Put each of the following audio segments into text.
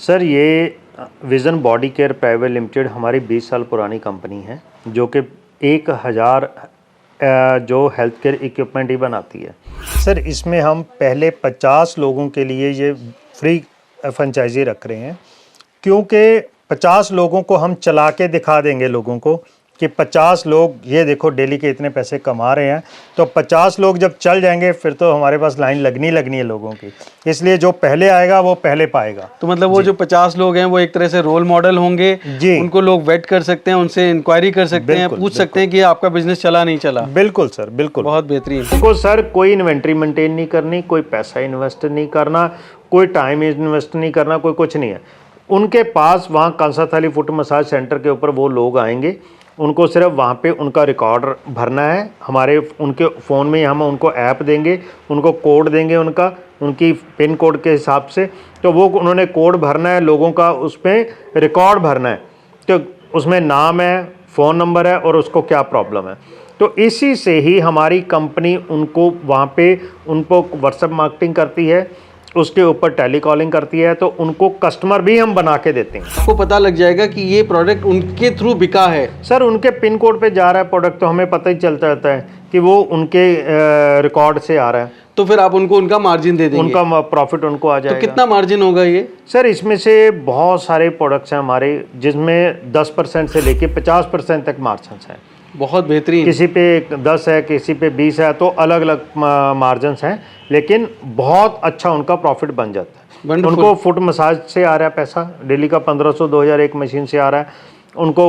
Sir ये vision body care private limited हमारी 20 साल पुरानी कंपनी है जो कि 1000 जो हेल्थ केयर इक्विपमेंट ही बनाती है। सर इसमें हम पहले 50 लोगों के लिए ये फ्री फ्रेंचाइजी रख रहे हैं, क्योंकि 50 लोगों को हम चला के दिखा देंगे लोगों को कि 50 लोग ये देखो डेली के इतने पैसे कमा रहे हैं। तो 50 लोग जब चल जाएंगे फिर तो हमारे पास लाइन लगनी है लोगों की, इसलिए जो पहले आएगा वो पहले पाएगा। तो मतलब वो जो 50 लोग हैं वो एक तरह से रोल मॉडल होंगे जी। उनको लोग वेट कर सकते हैं, उनसे इंक्वायरी कर सकते हैं, पूछ सकते हैं कि आपका बिजनेस चला नहीं चला। बिल्कुल सर, बिल्कुल, बहुत बेहतरीन। उनको सर कोई इन्वेंट्री मेंटेन नहीं करनी, कोई पैसा इन्वेस्ट नहीं करना, कोई टाइम इन्वेस्ट नहीं करना, कोई कुछ नहीं है। उनके पास वहाँ कंसाथाली फुट मसाज सेंटर के ऊपर वो लोग आएंगे, उनको सिर्फ वहाँ पे उनका रिकॉर्ड भरना है। हमारे उनके फ़ोन में हम उनको ऐप देंगे, उनको कोड देंगे, उनकी पिन कोड के हिसाब से, तो वो उन्होंने कोड भरना है, लोगों का उसमें रिकॉर्ड भरना है, तो उसमें नाम है, फ़ोन नंबर है और उसको क्या प्रॉब्लम है। तो इसी से ही हमारी कंपनी उनको वहाँ पे उनको व्हाट्सएप मार्केटिंग करती है, उसके ऊपर टेली कॉलिंग करती है, तो उनको कस्टमर भी हम बना के देते हैं। आपको पता लग जाएगा कि ये प्रोडक्ट उनके थ्रू बिका है। सर उनके पिन कोड पे जा रहा है प्रोडक्ट, तो हमें पता ही चलता रहता है कि वो उनके रिकॉर्ड से आ रहा है, तो फिर आप उनको उनका मार्जिन दे देंगे, उनका प्रॉफिट उनको आ जाएगा। तो कितना मार्जिन होगा ये? सर इसमें से बहुत सारे प्रोडक्ट्स हैं हमारे जिसमें 10% से लेके 50% तक मार्जिन है। बहुत बेहतरीन। किसी पे 10 है, किसी पे 20 है, तो अलग अलग मार्जिन हैं, लेकिन बहुत अच्छा उनका प्रॉफिट बन जाता है। उनको फुट मसाज से आ रहा है पैसा, डेली का 1500-2000 एक मशीन से आ रहा है। उनको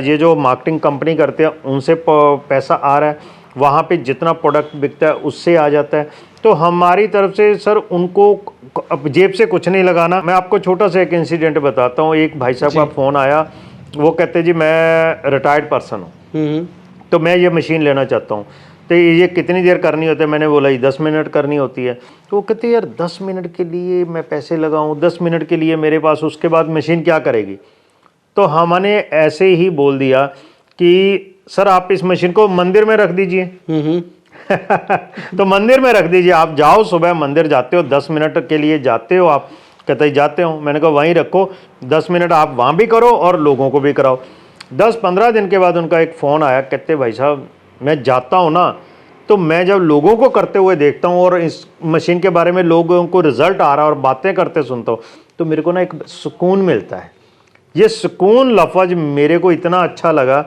ये जो मार्केटिंग कंपनी करते हैं उनसे पैसा आ रहा है, वहाँ पे जितना प्रोडक्ट बिकता है उससे आ जाता है। तो हमारी तरफ से सर उनको जेब से कुछ नहीं लगाना। मैं आपको छोटा सा एक इंसिडेंट बताता हूँ। एक भाई साहब का फ़ोन आया, वो कहते जी मैं रिटायर्ड पर्सन हूँ, तो मैं ये मशीन लेना चाहता हूँ, तो ये कितनी देर करनी होती है? मैंने बोला ये 10 मिनट करनी होती है। तो वो कहते यार 10 मिनट के लिए मैं पैसे लगाऊँ, 10 मिनट के लिए मेरे पास, उसके बाद मशीन क्या करेगी? तो हमने ऐसे ही बोल दिया कि सर आप इस मशीन को मंदिर में रख दीजिए। तो मंदिर में रख दीजिए, आप जाओ, सुबह मंदिर जाते हो, 10 मिनट के लिए जाते हो आप? कहते ही जाते हो। मैंने कहा वहीं रखो, 10 मिनट आप वहाँ भी करो और लोगों को भी कराओ। 10-15 दिन के बाद उनका एक फ़ोन आया, कहते भाई साहब मैं जाता हूँ ना, तो मैं जब लोगों को करते हुए देखता हूँ और इस मशीन के बारे में लोगों को रिज़ल्ट आ रहा है और बातें करते सुनता हूँ, तो मेरे को ना एक सुकून मिलता है। ये सुकून लफ्ज़ मेरे को इतना अच्छा लगा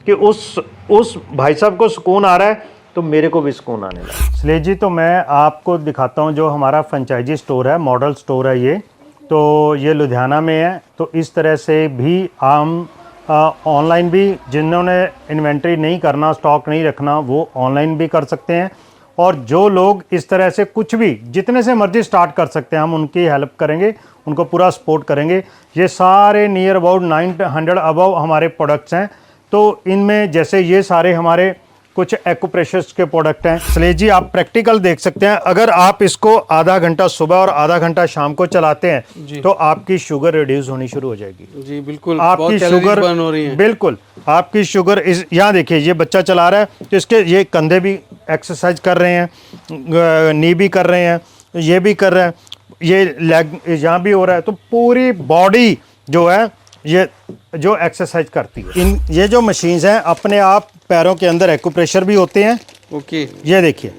कि उस भाई साहब को सुकून आ रहा है, तो मेरे को भी सुकून आने लगा। इसलिए जी तो मैं आपको दिखाता हूँ जो हमारा फ्रेंचाइजी स्टोर है, मॉडल स्टोर है ये, तो ये लुधियाना में है। तो इस तरह से भी हम ऑनलाइन भी, जिन्होंने इन्वेंट्री नहीं करना, स्टॉक नहीं रखना, वो ऑनलाइन भी कर सकते हैं। और जो लोग इस तरह से कुछ भी जितने से मर्जी स्टार्ट कर सकते हैं, हम उनकी हेल्प करेंगे, उनको पूरा सपोर्ट करेंगे। ये सारे नियर अबाउट 900 अबव हमारे प्रोडक्ट्स हैं। तो इनमें जैसे ये सारे हमारे कुछ एक्यूप्रेशर्स के प्रोडक्ट हैं। इसलिए जी आप प्रैक्टिकल देख सकते हैं, अगर आप इसको आधा घंटा सुबह और आधा घंटा शाम को चलाते हैं तो आपकी शुगर रिड्यूस होनी शुरू हो जाएगी। जी बिल्कुल, आपकी शुगर बर्न हो रही है। बिल्कुल, आपकी शुगर इस यहाँ देखिए, ये बच्चा चला रहा है तो इसके ये कंधे भी एक्सरसाइज कर रहे हैं, नी भी कर रहे हैं, ये भी कर रहे हैं, ये लेग यहाँ भी हो रहा है। तो पूरी बॉडी जो है ये जो एक्सरसाइज करती है। ये जो मशीन्स हैं अपने आप पैरों के अंदर एक्यूप्रेशर भी होते हैं। ओके, ये देखिए।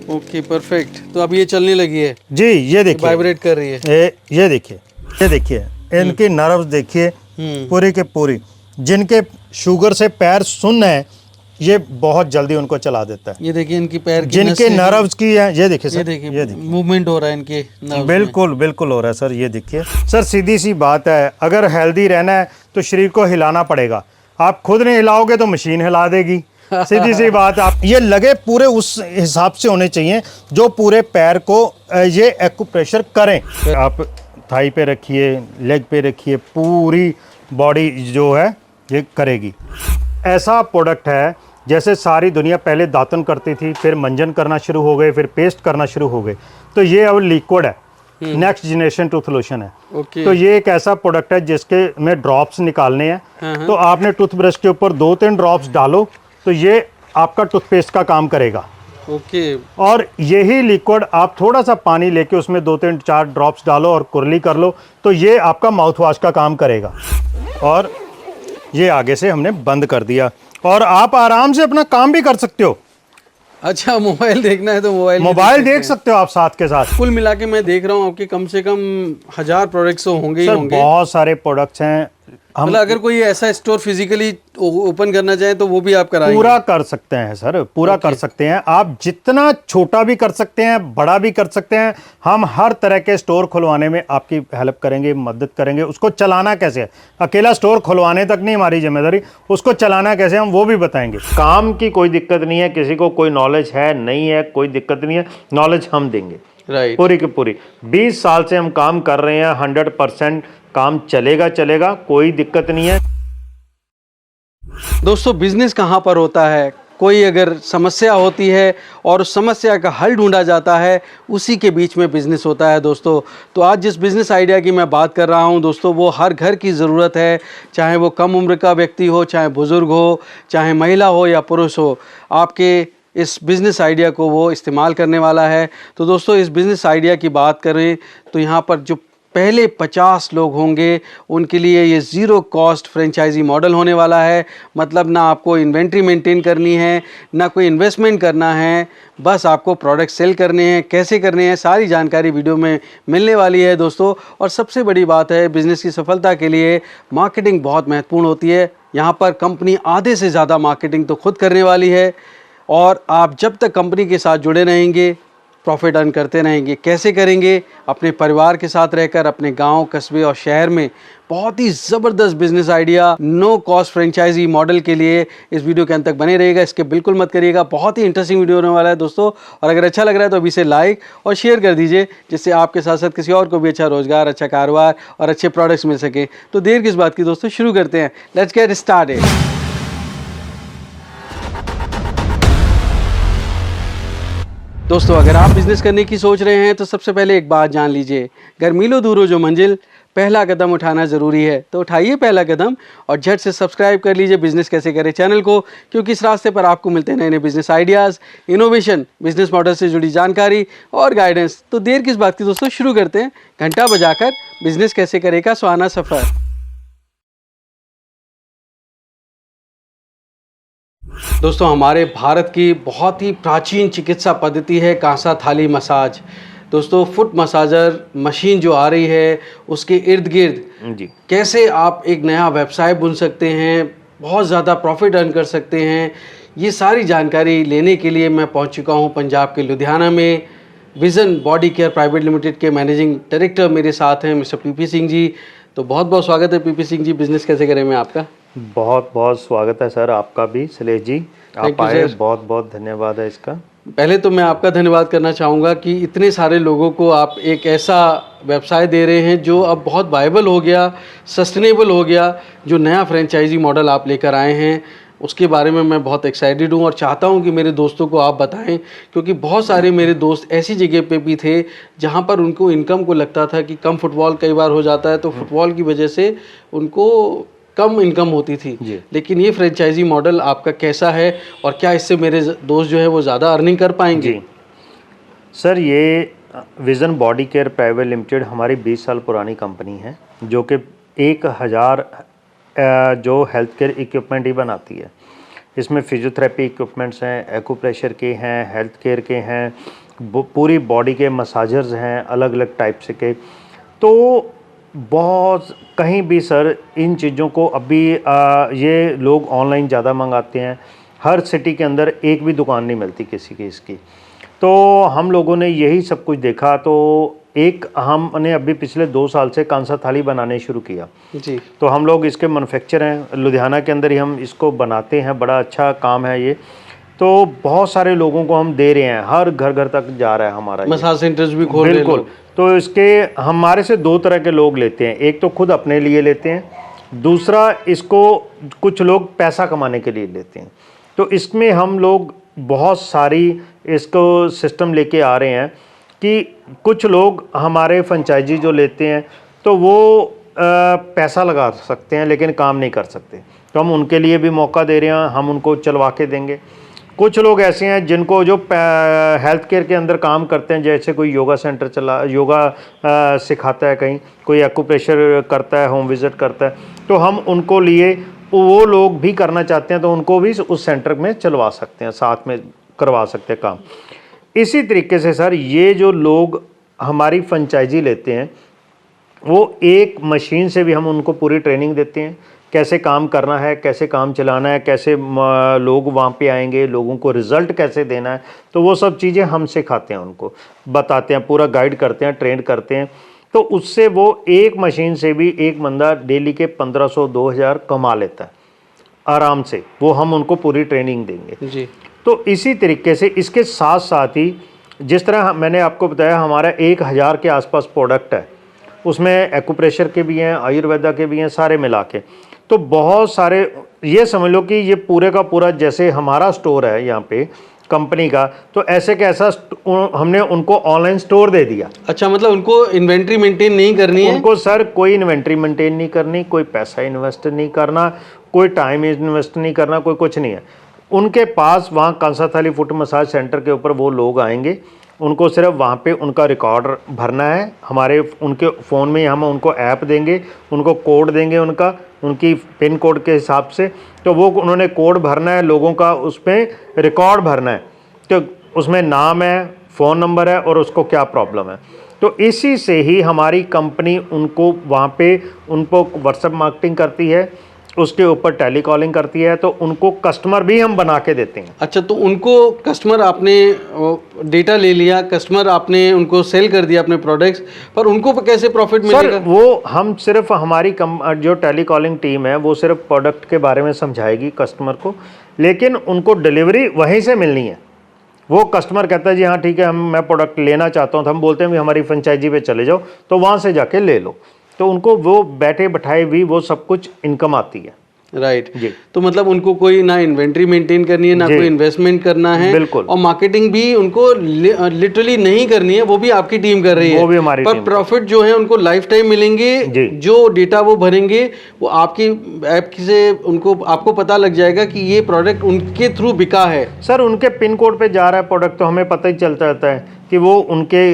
Okay perfect. तो अब ये चलने लगी है जी, ये देखिए वाइब्रेट कर रही है। ये देखिए, ये देखिए, इनकी नर्व्स देखिए पूरी के पूरी। जिनके शुगर से पैर सुन्न है, ये बहुत जल्दी उनको चला देता है। ये देखिए इनकी पैर की जिनके नर्व्स की है, ये देखिए सर, ये देखिए मूवमेंट हो रहा है इनके नर्व्स बिल्कुल में। बिल्कुल हो रहा है सर। ये देखिए सर, सीधी सी बात है, अगर हेल्दी रहना है तो शरीर को हिलाना पड़ेगा। आप खुद नहीं हिलाओगे तो मशीन हिला देगी। सीधी सी बात। आप ये लगे पूरे उस हिसाब से होने चाहिए जो पूरे पैर को ये एक्यूप्रेशर करें। आप थाई पे रखिए, लेग पे रखिए, पूरी बॉडी जो है ये करेगी। ऐसा प्रोडक्ट है जैसे सारी दुनिया पहले दातन करती थी, फिर मंजन करना शुरू हो गए, फिर पेस्ट करना शुरू हो गए, तो ये अब लिक्विड है, नेक्स्ट जनरेशन टूथ लोशन है। तो ये एक ऐसा प्रोडक्ट है जिसके में ड्रॉप्स निकालने हैं। तो आपने टूथब्रश के ऊपर 2-3 ड्रॉप्स डालो तो ये आपका टूथपेस्ट का काम करेगा। ओके। और यही लिक्विड आप थोड़ा सा पानी लेके उसमें 2-3-4 ड्रॉप्स डालो और कुरली कर लो, तो ये आपका माउथ वॉश का काम करेगा। और ये आगे से हमने बंद कर दिया और आप आराम से अपना काम भी कर सकते हो। अच्छा, मोबाइल देखना है तो मोबाइल देख सकते हो आप साथ के साथ। कुल मिला के मैं देख रहा हूँ आपके कम से कम 1000 प्रोडक्ट्स होंगे ही सर होंगे। बहुत सारे प्रोडक्ट्स हैं। हम मतलब अगर कोई ऐसा स्टोर फिजिकली ओपन करना चाहे तो वो भी आप कराएंगे? पूरा कर सकते हैं सर, पूरा कर सकते हैं। आप जितना छोटा भी कर सकते हैं, बड़ा भी कर सकते हैं। हम हर तरह के स्टोर खुलवाने में आपकी हेल्प करेंगे, मदद करेंगे। उसको चलाना कैसे है, अकेला स्टोर खुलवाने तक नहीं हमारी जिम्मेदारी, उसको चलाना कैसे हम वो भी बताएंगे। काम की कोई दिक्कत नहीं है, किसी को कोई नॉलेज है नहीं है, कोई दिक्कत नहीं है, नॉलेज हम देंगे। राइट। पूरी की पूरी 20 साल से हम काम कर रहे हैं, 100% काम चलेगा, कोई दिक्कत नहीं है। दोस्तों, बिजनेस कहाँ पर होता है, कोई अगर समस्या होती है और उस समस्या का हल ढूंढा जाता है, उसी के बीच में बिज़नेस होता है दोस्तों। तो आज जिस बिज़नेस आइडिया की मैं बात कर रहा हूं दोस्तों, वो हर घर की ज़रूरत है, चाहे वो कम उम्र का व्यक्ति हो, चाहे बुज़ुर्ग हो, चाहे महिला हो या पुरुष हो, आपके इस बिज़नेस आइडिया को वो इस्तेमाल करने वाला है। तो दोस्तों, इस बिज़नेस आइडिया की बात करें तो यहाँ पर जो पहले 50 लोग होंगे उनके लिए ये ज़ीरो कॉस्ट फ्रेंचाइजी मॉडल होने वाला है। मतलब ना आपको इन्वेंट्री मेंटेन करनी है, ना कोई इन्वेस्टमेंट करना है, बस आपको प्रोडक्ट सेल करने हैं। कैसे करने हैं सारी जानकारी वीडियो में मिलने वाली है दोस्तों। और सबसे बड़ी बात है, बिज़नेस की सफलता के लिए मार्केटिंग बहुत महत्वपूर्ण होती है। यहाँ पर कंपनी आधे से ज़्यादा मार्केटिंग तो खुद करने वाली है और आप जब तक कंपनी के साथ जुड़े रहेंगे प्रॉफिट अर्न करते रहेंगे। कैसे करेंगे? अपने परिवार के साथ रहकर अपने गांव, कस्बे और शहर में बहुत ही ज़बरदस्त business idea no cost franchisee model के लिए इस वीडियो के अंत तक बने रहिएगा। इसके बिल्कुल मत करिएगा, बहुत ही इंटरेस्टिंग वीडियो होने वाला है दोस्तों। और अगर अच्छा लग रहा है तो अभी से लाइक और शेयर कर दीजिए, जिससे आपके साथ साथ किसी और को भी अच्छा रोजगार, अच्छा कारोबार और अच्छे प्रोडक्ट्स मिल सके। तो देर किस बात की दोस्तों, शुरू करते हैं। Let's get started. दोस्तों, अगर आप बिजनेस करने की सोच रहे हैं तो सबसे पहले एक बात जान लीजिए, घर मीलों दूर हो जो मंजिल, पहला कदम उठाना ज़रूरी है। तो उठाइए पहला कदम और झट से सब्सक्राइब कर लीजिए बिजनेस कैसे करें चैनल को, क्योंकि इस रास्ते पर आपको मिलते हैं नए नए business ideas, innovation, business model से जुड़ी जानकारी और गाइडेंस। तो देर किस बात की दोस्तों, शुरू करते हैं घंटा बजाकर बिजनेस कैसे करे का सुहाना सफ़र। दोस्तों, हमारे भारत की बहुत ही प्राचीन चिकित्सा पद्धति है कांसा थाली मसाज। दोस्तों, फुट मसाजर मशीन जो आ रही है उसके इर्द गिर्द जी कैसे आप एक नया व्यवसाय बुन सकते हैं, बहुत ज़्यादा प्रॉफिट अर्न कर सकते हैं, ये सारी जानकारी लेने के लिए मैं पहुंच चुका हूं पंजाब के लुधियाना में। Vision body care private limited के मैनेजिंग डायरेक्टर मेरे साथ हैं मिस्टर पीपी सिंह जी। तो बहुत बहुत स्वागत है पीपी सिंह जी, बिजनेस कैसे करें में आपका। बहुत बहुत स्वागत है सर आपका भी, शैलेश जी आप आए, बहुत बहुत धन्यवाद है इसका। पहले तो मैं आपका धन्यवाद करना चाहूँगा कि इतने सारे लोगों को आप एक ऐसा व्यवसाय दे रहे हैं जो अब बहुत वायबल हो गया, सस्टेनेबल हो गया। जो नया फ्रेंचाइजी मॉडल आप लेकर आए हैं उसके बारे में मैं बहुत एक्साइटेड हूँ और चाहता हूँ कि मेरे दोस्तों को आप बताएं, क्योंकि बहुत सारे मेरे दोस्त ऐसी जगह पे भी थे जहाँ पर उनको इनकम को लगता था कि कम फुटबॉल कई बार हो जाता है तो फुटबॉल की वजह से उनको कम इनकम होती थी। लेकिन ये फ्रेंचाइजी मॉडल आपका कैसा है और क्या इससे मेरे दोस्त जो है वो ज़्यादा अर्निंग कर पाएंगे? जी सर, ये vision body care private limited हमारी 20 साल पुरानी कंपनी है, जो कि 1000 जो हेल्थ केयर इक्विपमेंट ही बनाती है। इसमें फिजियोथेरेपी इक्विपमेंट्स हैं, एक्यूप्रेशर के हैं, हेल्थ केयर के हैं, पूरी बॉडी के मसाजर्स हैं अलग अलग टाइप से के। तो बहुत कहीं भी सर इन चीज़ों को अभी ये लोग ऑनलाइन ज़्यादा मंगाते हैं। हर सिटी के अंदर एक भी दुकान नहीं मिलती किसी की इसकी। तो हम लोगों ने यही सब कुछ देखा, तो एक हमने अभी पिछले 2 साल से कांसा थाली बनाने शुरू किया जी। तो हम लोग इसके मैन्युफैक्चर हैं, लुधियाना के अंदर ही हम इसको बनाते हैं, बड़ा अच्छा काम है ये। तो बहुत सारे लोगों को हम दे रहे हैं, हर घर घर तक जा रहा है हमारा मसाज सेंटर्स भी खोल रहे हैं। बिल्कुल। तो इसके हमारे से 2 तरह के लोग लेते हैं, एक तो खुद अपने लिए लेते हैं, दूसरा इसको कुछ लोग पैसा कमाने के लिए लेते हैं। तो इसमें हम लोग बहुत सारी इसको सिस्टम लेके आ रहे हैं कि कुछ लोग हमारे फ्रेंचाइजी जो लेते हैं तो वो पैसा लगा सकते हैं लेकिन काम नहीं कर सकते, तो हम उनके लिए भी मौका दे रहे हैं, हम उनको चलवा के देंगे। कुछ लोग ऐसे हैं जिनको जो हेल्थ केयर के अंदर काम करते हैं, जैसे कोई योगा सेंटर चला, योगा सिखाता है, कहीं कोई एक्यूप्रेशर करता है, होम विजिट करता है, तो हम उनको लिए, वो लोग भी करना चाहते हैं तो उनको भी उस सेंटर में चलवा सकते हैं, साथ में करवा सकते हैं काम। इसी तरीके से सर ये जो लोग हमारी फ्रेंचाइजी लेते हैं, वो एक मशीन से भी हम उनको पूरी ट्रेनिंग देते हैं, कैसे काम करना है, कैसे काम चलाना है, कैसे लोग वहाँ पे आएंगे, लोगों को रिज़ल्ट कैसे देना है, तो वो सब चीज़ें हम सिखाते हैं, उनको बताते हैं, पूरा गाइड करते हैं, ट्रेन करते हैं। तो उससे वो एक मशीन से भी एक बंदा डेली के 1500-2000 कमा लेता है आराम से, वो हम उनको पूरी ट्रेनिंग देंगे जी। तो इसी तरीके से इसके साथ साथ ही जिस तरह मैंने आपको बताया हमारा 1000 के आसपास प्रोडक्ट है, उसमें एक्यूप्रेशर के भी हैं, आयुर्वेदा के भी हैं, सारे मिला के, तो बहुत सारे, ये समझ लो कि ये पूरे का पूरा जैसे हमारा स्टोर है यहाँ पे कंपनी का, तो ऐसे कैसा हमने उनको ऑनलाइन स्टोर दे दिया। अच्छा, मतलब उनको इन्वेंट्री मेंटेन नहीं करनी है? उनको सर कोई इन्वेंट्री मेंटेन नहीं करनी, कोई पैसा इन्वेस्ट नहीं करना, कोई टाइम इन्वेस्ट नहीं करना, कोई कुछ नहीं है। उनके पास वहाँ कंसाथाली फुट मसाज सेंटर के ऊपर वो लोग आएंगे, उनको सिर्फ वहाँ पे उनका रिकॉर्ड भरना है, हमारे उनके फ़ोन में हम उनको ऐप देंगे, उनको कोड देंगे, उनकी पिन कोड के हिसाब से, तो वो उन्होंने कोड भरना है, लोगों का उसमें रिकॉर्ड भरना है, तो उसमें नाम है, फ़ोन नंबर है और उसको क्या प्रॉब्लम है। तो इसी से ही हमारी कंपनी उनको वहाँ पे उनको व्हाट्सएप मार्केटिंग करती है, उसके ऊपर टेली कॉलिंग करती है, तो उनको कस्टमर भी हम बना के देते हैं। अच्छा, तो उनको कस्टमर, आपने डेटा ले लिया, कस्टमर आपने उनको सेल कर दिया अपने प्रोडक्ट्स, पर उनको कैसे प्रॉफिट मिलेगा? सर वो हम सिर्फ हमारी जो टेली कॉलिंग टीम है वो सिर्फ प्रोडक्ट के बारे में समझाएगी कस्टमर को, लेकिन उनको डिलीवरी वहीं से मिलनी है। वो कस्टमर कहता है जी हाँ ठीक है, मैं प्रोडक्ट लेना चाहता हूँ, तो हम बोलते हैं भी हमारी फ्रेंचाइजी पे चले जाओ, तो वहाँ से जाके ले लो, तो उनको वो बैठे बैठाए भी वो सब कुछ इनकम आती है। राइट जी। तो मतलब उनको कोई ना इन्वेंट्री मेंटेन करनी है, ना कोई इन्वेस्टमेंट करना है, बिल्कुल, और मार्केटिंग भी उनको लिटरली नहीं करनी है, वो भी आपकी टीम कर रही है, वो भी हमारी पर टीम। प्रॉफिट जो है उनको लाइफ टाइम मिलेंगे। जो डेटा वो भरेंगे वो आपकी ऐप से उनको, आपको पता लग जाएगा कि ये प्रोडक्ट उनके थ्रू बिका है। सर उनके पिन कोड पे जा रहा है प्रोडक्ट, तो हमें पता ही चलता रहता है कि वो उनके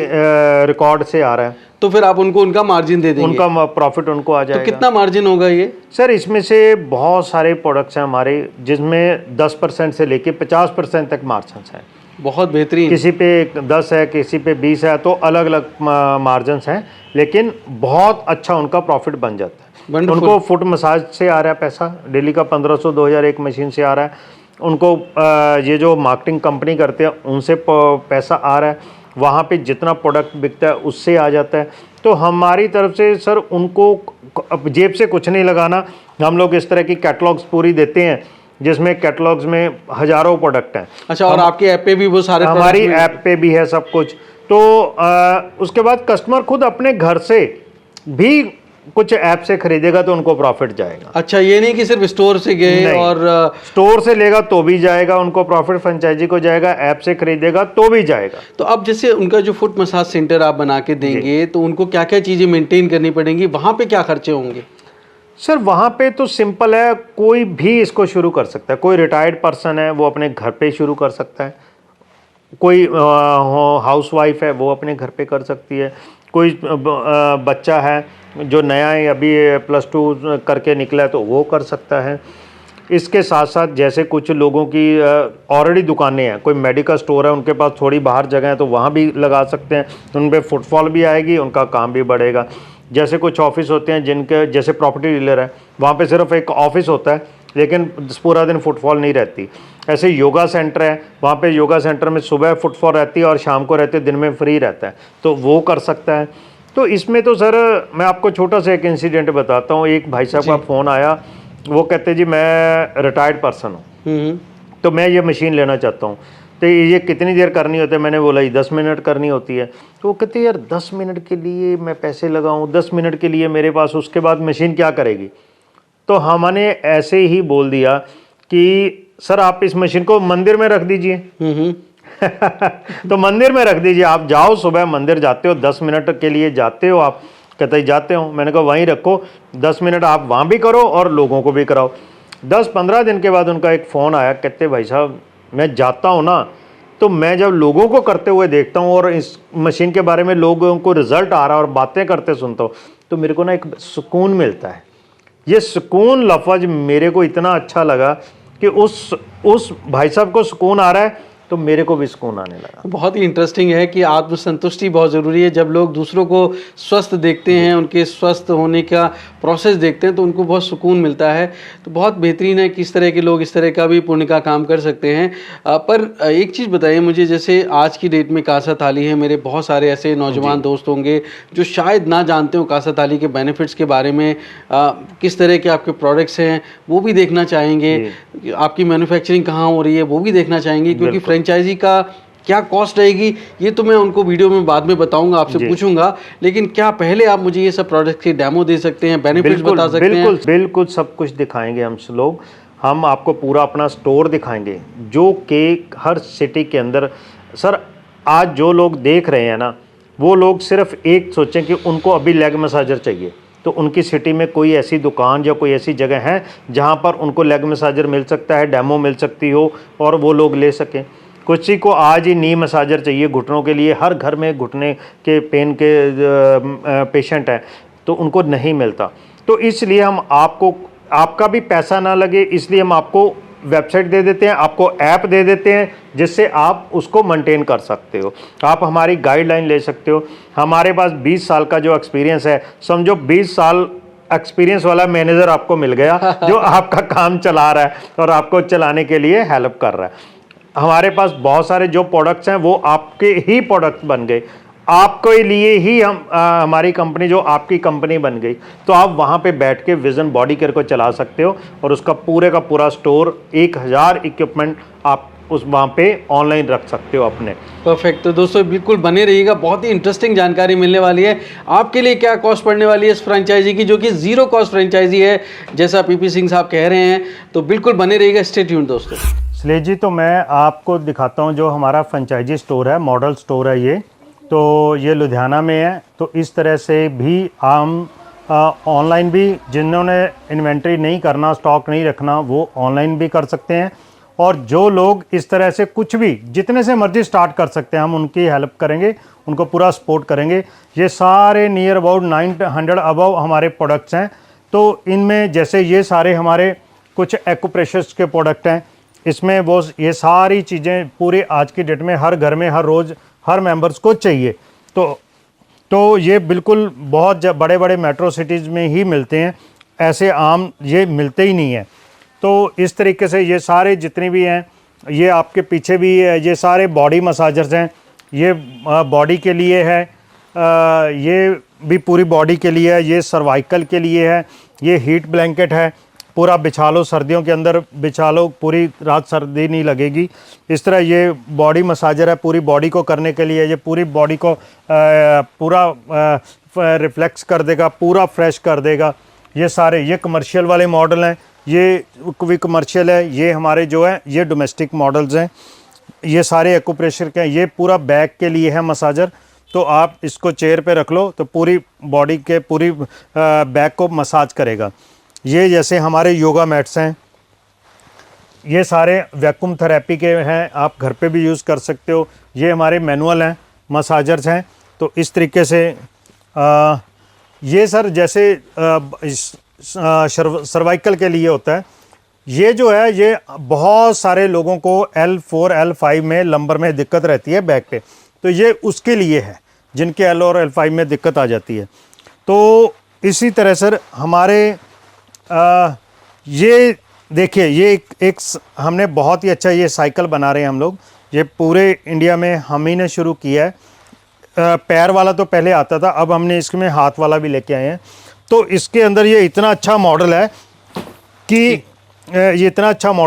रिकॉर्ड से आ रहा है, तो फिर आप उनको उनका मार्जिन दे देंगे, उनका प्रॉफिट उनको आ जाएगा। तो कितना मार्जिन होगा ये? सर इसमें से बहुत सारे प्रोडक्ट्स हैं हमारे जिसमें 10% से लेके 50% तक मार्जिन हैं। बहुत बेहतरीन। किसी पे 10 है, किसी पे 20 है, तो अलग अलग मार्जिन हैं, लेकिन बहुत अच्छा उनका प्रॉफिट बन जाता है। उनको फुट मसाज से आ रहा है पैसा, डेली का 1500-2000 एक मशीन से आ रहा है, उनको ये जो मार्केटिंग कंपनी करते हैं उनसे पैसा आ रहा है, वहाँ पे जितना प्रोडक्ट बिकता है उससे आ जाता है। तो हमारी तरफ से सर उनको जेब से कुछ नहीं लगाना, हम लोग इस तरह की कैटलॉग्स पूरी देते हैं जिसमें कैटलॉग्स में हज़ारों प्रोडक्ट हैं। अच्छा, और आपके ऐप पे भी वो सारे, हमारी ऐप पे भी है सब कुछ। तो उसके बाद कस्टमर खुद अपने घर से भी कुछ ऐप से खरीदेगा तो उनको प्रॉफिट जाएगा। अच्छा, ये नहीं कि सिर्फ स्टोर से गए, और स्टोर से लेगा तो भी जाएगा, उनको प्रॉफिट फ्रेंचाइजी को जाएगा, ऐप से खरीदेगा तो भी जाएगा। तो अब जैसे उनका जो फुट मसाज सेंटर आप बना के देंगे, तो उनको क्या क्या चीज़ें मेंटेन करनी पड़ेंगी, वहाँ पे क्या खर्चे होंगे? सर वहाँ पे तो सिंपल है, कोई भी इसको शुरू कर सकता है। कोई रिटायर्ड पर्सन है वो अपने घर पे शुरू कर सकता है, कोई हाउसवाइफ है वो अपने घर पे कर सकती है, कोई बच्चा है जो नया है अभी +2 करके निकला है तो वो कर सकता है। इसके साथ साथ जैसे कुछ लोगों की ऑलरेडी दुकानें हैं, कोई मेडिकल स्टोर है, उनके पास थोड़ी बाहर जगह है तो वहाँ भी लगा सकते हैं, उन पर फुटफॉल भी आएगी, उनका काम भी बढ़ेगा। जैसे कुछ ऑफिस होते हैं जिनके, जैसे प्रॉपर्टी डीलर है, वहाँ पे सिर्फ एक ऑफिस होता है लेकिन पूरा दिन फुटफॉल नहीं रहती। ऐसे योगा सेंटर है, वहाँ पे योगा सेंटर में सुबह फुटफॉल रहती है और शाम को रहती है, दिन में फ्री रहता है, तो वो कर सकता है। तो इसमें तो सर मैं आपको छोटा सा एक इंसिडेंट बताता हूँ। एक भाई साहब का फ़ोन आया, वो कहते जी मैं रिटायर्ड पर्सन हूँ, तो मैं ये मशीन लेना चाहता हूँ, तो ये कितनी देर करनी होती है? मैंने बोला 10 मिनट करनी होती है। तो वो कहते यार 10 मिनट के लिए मैं पैसे लगाऊँ, 10 मिनट के लिए मेरे पास, उसके बाद मशीन क्या करेगी? तो हमने ऐसे ही बोल दिया कि सर आप इस मशीन को मंदिर में रख दीजिए। तो मंदिर में रख दीजिए, आप जाओ, सुबह मंदिर जाते हो, 10 मिनट के लिए जाते हो आप? कहते ही जाते हो। मैंने कहा वहीं रखो, 10 मिनट आप वहाँ भी करो और लोगों को भी कराओ। 10-15 दिन के बाद उनका एक फ़ोन आया, कहते भाई साहब मैं जाता हूँ ना, तो मैं जब लोगों को करते हुए देखता हूँ और इस मशीन के बारे में लोगों को रिजल्ट आ रहा है और बातें करते सुनता हूँ, तो मेरे को ना एक सुकून मिलता है। ये सुकून लफ्ज़ मेरे को इतना अच्छा लगा कि उस भाई साहब को सुकून आ रहा है, तो मेरे को भी सुकून आने लगा। बहुत ही इंटरेस्टिंग है कि आत्मसंतुष्टि बहुत ज़रूरी है। जब लोग दूसरों को स्वस्थ देखते हैं, उनके स्वस्थ होने का प्रोसेस देखते हैं, तो उनको बहुत सुकून मिलता है। तो बहुत बेहतरीन है कि इस तरह के लोग इस तरह का भी पुण्य का काम कर सकते हैं। पर एक चीज़ बताइए मुझे, जैसे आज की डेट में कासा थाली है, मेरे बहुत सारे ऐसे नौजवान दोस्त होंगे जो शायद ना जानते हो कासा थाली के बेनिफिट्स के बारे में, किस तरह के आपके प्रोडक्ट्स हैं वो भी देखना चाहेंगे, आपकी मैन्युफैक्चरिंग कहाँ हो रही है वो भी देखना चाहेंगे, क्योंकि फ्रेंचाइजी का क्या कॉस्ट रहेगी ये तो मैं उनको वीडियो में बाद में बताऊंगा, आपसे पूछूंगा। लेकिन क्या पहले आप मुझे ये सब प्रोडक्ट की डेमो दे सकते हैं, बेनिफिट्स बता सकते हैं? बिल्कुल सब कुछ दिखाएंगे हम लोग। हम आपको पूरा अपना स्टोर दिखाएंगे जो कि हर सिटी के अंदर। सर आज जो लोग देख रहे हैं ना, वो लोग सिर्फ एक सोचें कि उनको अभी लेग मसाजर चाहिए, तो उनकी सिटी में कोई ऐसी दुकान या कोई ऐसी जगह है जहाँ पर उनको लेग मसाजर मिल सकता है, डेमो मिल सकती हो और वो लोग ले सकें। किसी को आज ही नी मसाजर चाहिए घुटनों के लिए, हर घर में घुटने के पेन के पेशेंट हैं, तो उनको नहीं मिलता। तो इसलिए हम आपको, आपका भी पैसा ना लगे, इसलिए हम आपको वेबसाइट दे देते हैं, आपको ऐप दे देते हैं, जिससे आप उसको मेंटेन कर सकते हो। आप हमारी गाइडलाइन ले सकते हो। हमारे पास 20 साल का जो एक्सपीरियंस है, समझो 20 साल एक्सपीरियंस वाला मैनेजर आपको मिल गया जो आपका काम चला रहा है और आपको चलाने के लिए हेल्प कर रहा है। हमारे पास बहुत सारे जो प्रोडक्ट्स हैं वो आपके ही प्रोडक्ट बन गए, आपके लिए ही हमारी कंपनी जो आपकी कंपनी बन गई। तो आप वहाँ पे बैठ के विजन बॉडी केयर को चला सकते हो और उसका पूरे का पूरा स्टोर 1000 इक्विपमेंट आप उस वहाँ पे ऑनलाइन रख सकते हो अपने। परफेक्ट। तो दोस्तों बिल्कुल बने रहिएगा, बहुत ही इंटरेस्टिंग जानकारी मिलने वाली है। आपके लिए क्या कॉस्ट पड़ने वाली है इस फ्रेंचाइजी की, जो कि जीरो कॉस्ट फ्रेंचाइजी है जैसा पीपी सिंह साहब कह रहे हैं। तो बिल्कुल बने रहिएगा, स्टे ट्यून्ड दोस्तों। श्लेष जी, तो मैं आपको दिखाता हूँ जो हमारा फ्रेंचाइजी स्टोर है, मॉडल स्टोर है ये। तो ये लुधियाना में है। तो इस तरह से भी हम ऑनलाइन भी, जिन्होंने इन्वेंट्री नहीं करना, स्टॉक नहीं रखना, वो ऑनलाइन भी कर सकते हैं। और जो लोग इस तरह से कुछ भी जितने से मर्जी स्टार्ट कर सकते हैं, हम उनकी हेल्प करेंगे, उनको पूरा सपोर्ट करेंगे। ये सारे नियर अबाउट 900 अबव हमारे प्रोडक्ट्स हैं। तो इनमें जैसे ये सारे हमारे कुछ एक्यूप्रेशर्स के प्रोडक्ट हैं, इसमें वो ये सारी चीज़ें पूरी आज की डेट में हर घर में हर रोज़ हर मेंबर्स को चाहिए। तो ये बिल्कुल बहुत बड़े बड़े मेट्रो सिटीज़ में ही मिलते हैं, ऐसे आम ये मिलते ही नहीं है। तो इस तरीके से ये सारे जितने भी हैं, ये आपके पीछे भी है, ये सारे बॉडी मसाजर्स हैं। ये बॉडी के लिए है, ये भी पूरी बॉडी के लिए है, ये सर्वाइकल के लिए है, ये हीट ब्लैंकेट है, पूरा बिछा लो, सर्दियों के अंदर बिछा लो, पूरी रात सर्दी नहीं लगेगी। इस तरह ये बॉडी मसाजर है, पूरी बॉडी को करने के लिए। ये पूरी बॉडी को पूरा रिफ्लेक्स कर देगा, पूरा फ्रेश कर देगा। ये सारे ये कमर्शियल वाले मॉडल हैं, ये भी कमर्शियल है, ये हमारे जो है ये डोमेस्टिक मॉडल्स हैं। ये सारे एक्यूप्रेशर के हैं, ये पूरा बैक के लिए है मसाजर। तो आप इसको चेयर पे रख लो तो पूरी बॉडी के पूरी बैक को मसाज करेगा। ये जैसे हमारे योगा मैट्स हैं, ये सारे वैक्यूम थेरेपी के हैं, आप घर पे भी यूज़ कर सकते हो। ये हमारे मैनुअल हैं, मसाजर्स हैं। तो इस तरीके से ये सर जैसे सर्वाइकल के लिए होता है। ये जो है ये बहुत सारे लोगों को L4 L5 में लंबर में दिक्कत रहती है बैक पे, तो ये उसके लिए है जिनके L और L5 में दिक्कत आ जाती है। तो इसी तरह सर हमारे ये देखिए ये एक हमने बहुत ही अच्छा ये साइकिल बना रहे हैं हम लोग। ये पूरे इंडिया में हम ही ने शुरू किया है। पैर वाला तो पहले आता था, अब हमने इसमें हाथ वाला भी लेके आए हैं। तो इसके अंदर ये इतना अच्छा मॉडल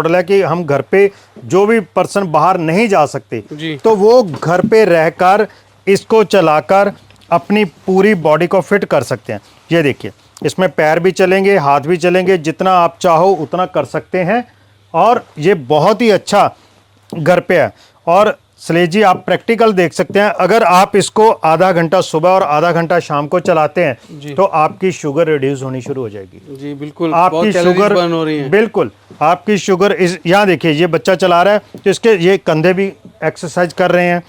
है कि हम घर पे जो भी पर्सन बाहर नहीं जा सकते तो वो घर पे रहकर इसको चलाकर अपनी पूरी बॉडी को फिट कर सकते हैं। ये देखिए इसमें पैर भी चलेंगे, हाथ भी चलेंगे, जितना आप चाहो उतना कर सकते हैं। और ये बहुत ही अच्छा घर पे है। और श्लेष जी आप प्रैक्टिकल देख सकते हैं, अगर आप इसको आधा घंटा सुबह और आधा घंटा शाम को चलाते हैं तो आपकी शुगर रिड्यूस होनी शुरू हो जाएगी। जी बिल्कुल, आपकी शुगर बर्न हो रही है। बिल्कुल, आपकी शुगर इस यहाँ देखिए, ये बच्चा चला रहा है तो इसके ये कंधे भी एक्सरसाइज कर रहे हैं,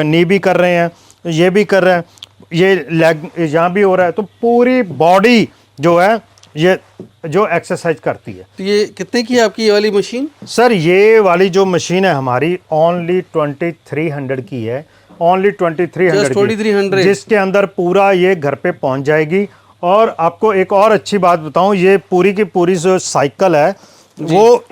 नी भी कर रहे हैं, ये भी कर रहे हैं, ये लेग यहाँ भी हो रहा है, तो पूरी बॉडी जो है ये जो एक्सरसाइज करती है। तो ये कितने की है आपकी ये वाली मशीन? सर ये वाली जो मशीन है हमारी ओनली 2300 की है, ओनली 2300 की, जिसके अंदर पूरा ये घर पे पहुंच जाएगी। और आपको एक और अच्छी बात बताऊं, ये पूरी की पूरी जो साइकिल है वो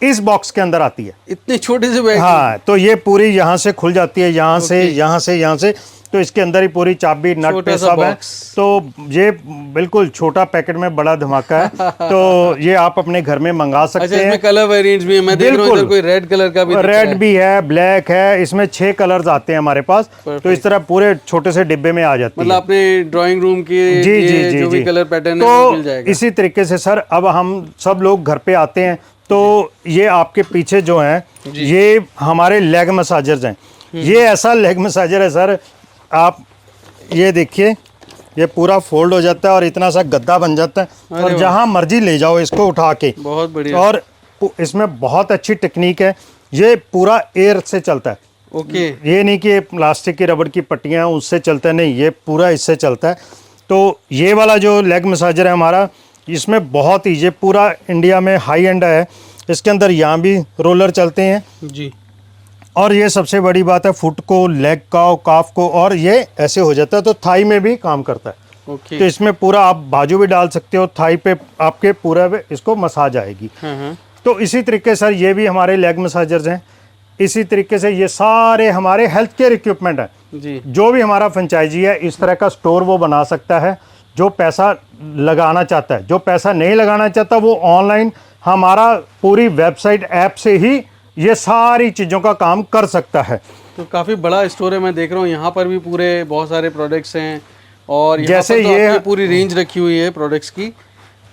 इस बॉक्स के अंदर आती है, इतने छोटे से बैग। हाँ, तो ये पूरी यहाँ से खुल जाती है, यहाँ से, यहाँ से, यहाँ से, तो इसके अंदर ही पूरी चाबी नट पे सब है। तो ये बिल्कुल छोटा पैकेट में बड़ा धमाका है। तो ये आप अपने घर में मंगा सकते हैं। इसमें कलर वेरिएंट्स भी है, मैं देख रहा हूं इधर कोई रेड कलर का भी, रेड भी है, ब्लैक है, इसमें 6 कलर्स आते हैं हमारे पास। तो इस तरह पूरे छोटे से डिब्बे में आ जाते हैं, मतलब अपने ड्राइंग रूम की जो भी कलर पैटर्न है तो मिल जाएगा। इसी तरीके से सर अब हम सब लोग घर पे आते हैं तो ये आपके पीछे जो है ये हमारे लेग मसाजर्स हैं। ये ऐसा लेग मसाजर है सर, आप ये देखिए, ये पूरा फोल्ड हो जाता है और इतना सा गद्दा बन जाता है और जहां मर्जी ले जाओ इसको उठा के। बहुत बढ़िया। और इसमें बहुत अच्छी टेक्निक है, ये पूरा एयर से चलता है। ओके, ये नहीं कि प्लास्टिक की रबड़ की पट्टियां उससे चलता है, नहीं, ये पूरा इससे चलता है। तो ये वाला जो लेग मसाजर है हमारा, इसमें बहुत ही, ये पूरा इंडिया में हाई एंड है। इसके अंदर यहाँ भी रोलर चलते हैं जी, और ये सबसे बड़ी बात है, फुट को, लेग का, काफ को, और ये ऐसे हो जाता है तो थाई में भी काम करता है। ओके, तो इसमें पूरा आप बाजू भी डाल सकते हो, थाई पे आपके पूरा इसको मसाज आएगी। तो इसी तरीके से ये भी हमारे लेग मसाजर्स हैं। इसी तरीके से ये सारे हमारे हेल्थ केयर इक्विपमेंट हैं जी। जो भी हमारा फ्रेंचाइजी है इस तरह का स्टोर वो बना सकता है, जो पैसा लगाना चाहता है। जो पैसा नहीं लगाना चाहता वो ऑनलाइन हमारा पूरी वेबसाइट ऐप से ही ये सारी चीज़ों का काम कर सकता है। तो काफ़ी बड़ा स्टोर है, मैं देख रहा हूँ यहाँ पर भी पूरे बहुत सारे प्रोडक्ट्स हैं और जैसे पर तो ये पूरी रेंज रखी हुई है प्रोडक्ट्स की।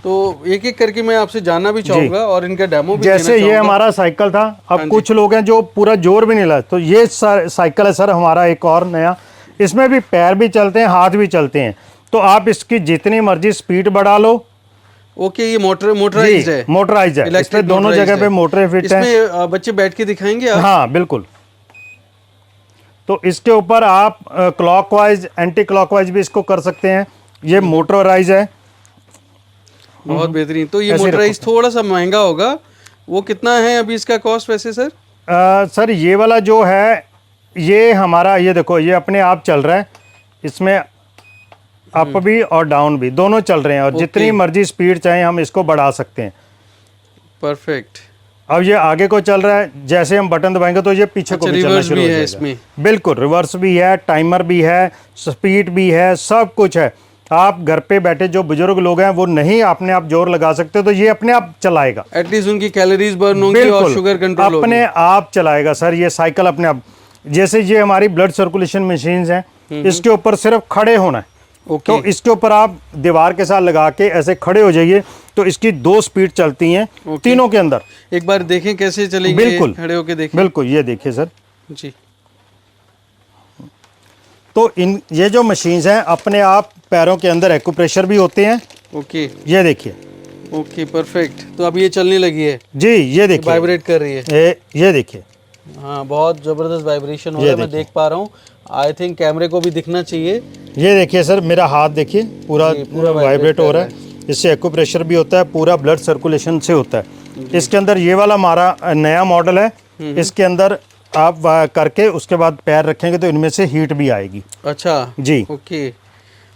तो एक एक करके मैं आपसे जानना भी चाहूँगा और इनका डेमो भी जैसे ये हमारा साइकिल था, अब कुछ लोग हैं जो पूरा जोर भी नहीं लाते, तो ये साइकिल है सर हमारा एक और नया, इसमें भी पैर भी चलते हैं, हाथ भी चलते हैं। तो आप इसकी जितनी मर्जी स्पीड बढ़ा लो। ओके, ये मोटराइज्ड है, मोटराइज्ड है, इस पे दोनों जगह पे मोटरें फिट हैं। इसमें बच्चे बैठ के दिखाएंगे आप? हाँ बिल्कुल। तो इसके ऊपर आप क्लॉकवाइज, एंटी क्लॉकवाइज भी इसको कर सकते हैं। ये मोटराइज है, बहुत बेहतरीन। तो ये मोटराइज थोड़ा सा महंगा होगा, वो कितना है अभी इसका कॉस्ट वैसे सर? सर ये वाला जो है ये हमारा, ये देखो ये अपने आप चल रहा है, इसमें अप भी और डाउन भी दोनों चल रहे हैं और जितनी मर्जी स्पीड चाहे हम इसको बढ़ा सकते हैं। परफेक्ट। अब ये आगे को चल रहा है, जैसे हम बटन दबाएंगे तो ये पीछे को भी चलना शुरू हो जाएगा। इसमें बिल्कुल रिवर्स भी है, टाइमर भी है, स्पीड भी है, सब कुछ है। आप घर पे बैठे जो बुजुर्ग लोग हैं वो नहीं अपने आप जोर लगा सकते, तो ये अपने आप चलाएगा। एटलीस्ट उनकी कैलोरीज बर्न होंगी और शुगर कंट्रोल होगी। अपने आप चलाएगा सर ये साइकिल अपने आप। जैसे ये हमारी ब्लड सर्कुलेशन मशीन्स हैं, इसके ऊपर सिर्फ खड़े होना है। तो इसके ऊपर आप दीवार के साथ लगा के ऐसे खड़े हो जाइए, तो इसकी 2 स्पीड चलती हैं तीनों के अंदर। एक बार देखें कैसे चलेगी? बिल्कुल खड़े होके देखें। बिल्कुल, ये देखिए सर जी। तो इन ये जो मशीन्स हैं अपने आप पैरों के अंदर एक्यूप्रेशर भी होते हैं। ओके, ये देखिए। Okay perfect. तो अब ये चलने लगी है जी, ये देखिए वाइब्रेट कर रही है। ये देखिए, हाँ बहुत ज़बरदस्त वाइब्रेशन हो रहा है, मैं देख पा रहा हूँ। आई थिंक कैमरे को भी दिखना चाहिए। ये देखिए सर मेरा हाथ देखिए, पूरा वाइब्रेट हो रहा है। इससे एक्यूप्रेशर भी होता है, पूरा ब्लड सर्कुलेशन से होता है। इसके अंदर ये वाला हमारा नया मॉडल है, इसके अंदर आप करके उसके बाद पैर रखेंगे तो इनमें से हीट भी आएगी। अच्छा जी, ओके।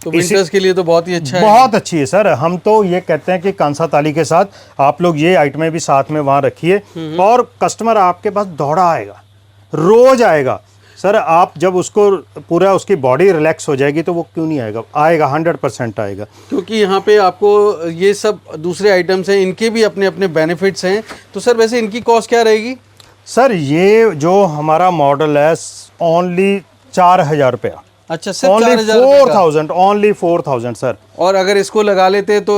तो विंटर्स के लिए तो बहुत ही अच्छा है। बहुत अच्छी है सर। हम तो ये कहते हैं कि कांसा ताली के साथ आप लोग ये आइटमें भी साथ में वहाँ रखिए और कस्टमर आपके पास दौड़ा आएगा, रोज आएगा। सर आप जब उसको पूरा उसकी बॉडी रिलैक्स हो जाएगी तो वो क्यों नहीं आएगा? आएगा, 100% आएगा। क्योंकि यहाँ पे आपको ये सब दूसरे आइटम्स हैं, इनके भी अपने अपने बेनिफिट्स हैं। तो सर वैसे इनकी कॉस्ट क्या रहेगी? सर ये जो हमारा मॉडल है ओनली 4000 रुपया। अच्छा, सिर्फ ओनली 4000? Only 4000 sir. और अगर इसको लगा लेते तो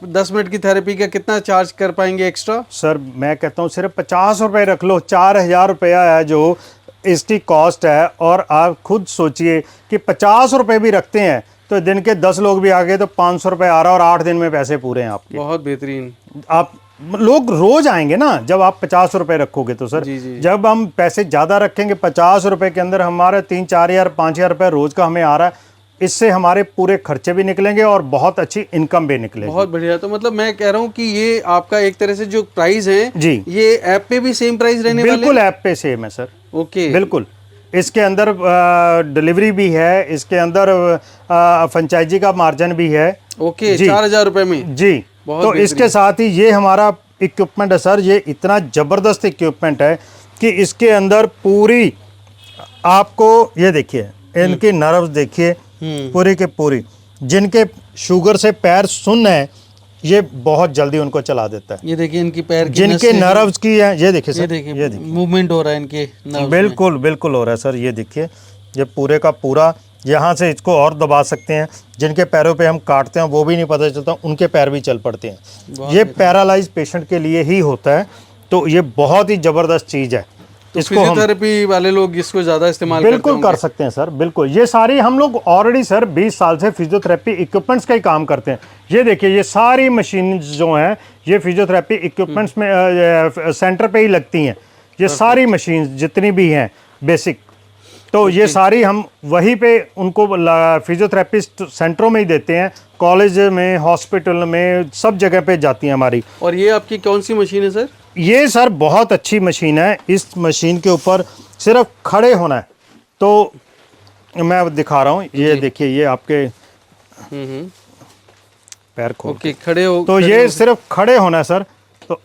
10 मिनट की थेरेपी का कितना चार्ज कर पाएंगे एक्स्ट्रा? सर मैं कहता हूँ सिर्फ 50 रुपये रख लो। 4000 रुपया है जो इसकी कॉस्ट है, और आप खुद सोचिए कि 50 रुपये भी रखते हैं तो दिन के 10 लोग भी आ गए तो 500 रुपये आ रहा है, और 8 दिन में पैसे पूरे हैं आपके। बहुत बेहतरीन। आप लोग रोज आएंगे ना जब आप 50 रुपये रखोगे तो सर। जी। जब हम पैसे ज़्यादा रखेंगे 50 रुपये के अंदर हमारा 3-4 हज़ार 5,000 रुपये रोज का हमें आ रहा है, इससे हमारे पूरे खर्चे भी निकलेंगे और बहुत अच्छी इनकम भी निकलेगी। बहुत बढ़िया। तो मतलब मैं कह रहा हूँ कि ये आपका एक तरह से जो प्राइस है जी, ये ऐप पे भी सेम प्राइस रहने वाले हैं? बिल्कुल ऐप पे सेम है सर। ओके, बिल्कुल। इसके अंदर डिलीवरी भी है, इसके अंदर फ्रेंचाइजी का मार्जिन भी है। ओके, 4,000 रुपये में जी। तो इसके साथ ही ये हमारा इक्विपमेंट है सर, ये इतना ज़बरदस्त इक्विपमेंट है कि इसके अंदर पूरी आपको ये देखिए, इनकी नर्व्स देखिए पूरी के पूरी, जिनके शुगर से पैर सुन्न है ये बहुत जल्दी उनको चला देता है। ये देखिए इनकी पैर की जिनके नर्व्स की है, ये देखिए सर, ये देखिए मूवमेंट हो रहा है इनके नर्व्स बिल्कुल बिल्कुल हो रहा है सर। ये देखिए, ये पूरे का पूरा यहाँ से इसको और दबा सकते हैं। जिनके पैरों पे हम काटते हैं वो भी नहीं पता चलता, उनके पैर भी चल पड़ते हैं। ये पैरालाइज पेशेंट के लिए ही होता है, तो ये बहुत ही ज़बरदस्त चीज़ है। तो फिजियोथेरेपी वाले लोग इसको ज़्यादा इस्तेमाल बिल्कुल कर सकते हैं सर, बिल्कुल। ये सारी हम लोग ऑलरेडी सर 20 साल से फिजियोथेरेपी इक्विपमेंट्स का ही काम करते हैं। ये देखिए, ये सारी मशीन जो हैं ये फिजियोथेरेपी इक्विपमेंट्स में सेंटर पे ही लगती हैं। ये सारी मशीन जितनी भी हैं बेसिक, तो ये सारी हम वहीं पे उनको फिजियोथेरेपिस्ट सेंटरों में ही देते हैं। कॉलेज में, हॉस्पिटल में, सब जगह पे जाती हैं हमारी। और ये आपकी कौन सी मशीन है सर? ये सर बहुत अच्छी मशीन है। इस मशीन के ऊपर सिर्फ खड़े होना है, तो मैं दिखा रहा हूँ। ये देखिए, ये आपके पैर खोल ओके, खड़े हो तो ये सिर्फ खड़े होना है सर। तो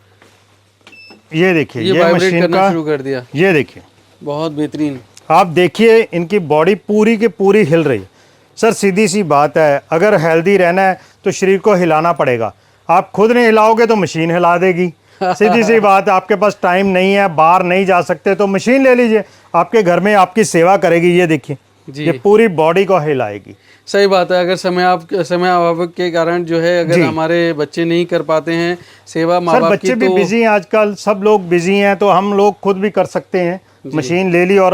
ये देखिए, ये मशीन का शुरू कर दिया। ये देखिए, बहुत बेहतरीन। आप देखिए इनकी बॉडी पूरी की पूरी हिल रही है सर। सीधी सी बात है, अगर हेल्दी रहना है तो शरीर को हिलाना पड़ेगा। आप खुद नहीं हिलाओगे तो मशीन हिला देगी। सीधी सी बात है, आपके पास टाइम नहीं है, बाहर नहीं जा सकते तो मशीन ले लीजिए, आपके घर में आपकी सेवा करेगी। ये देखिए, ये पूरी बॉडी को हिलाएगी। सही बात है। अगर समय अभाव के कारण जो है, अगर हमारे बच्चे नहीं कर पाते हैं सेवा माँ बाप की, बच्चे भी बिजी हैं आजकल, सब लोग बिजी हैं, तो हम लोग खुद भी कर सकते हैं। मशीन ले ली और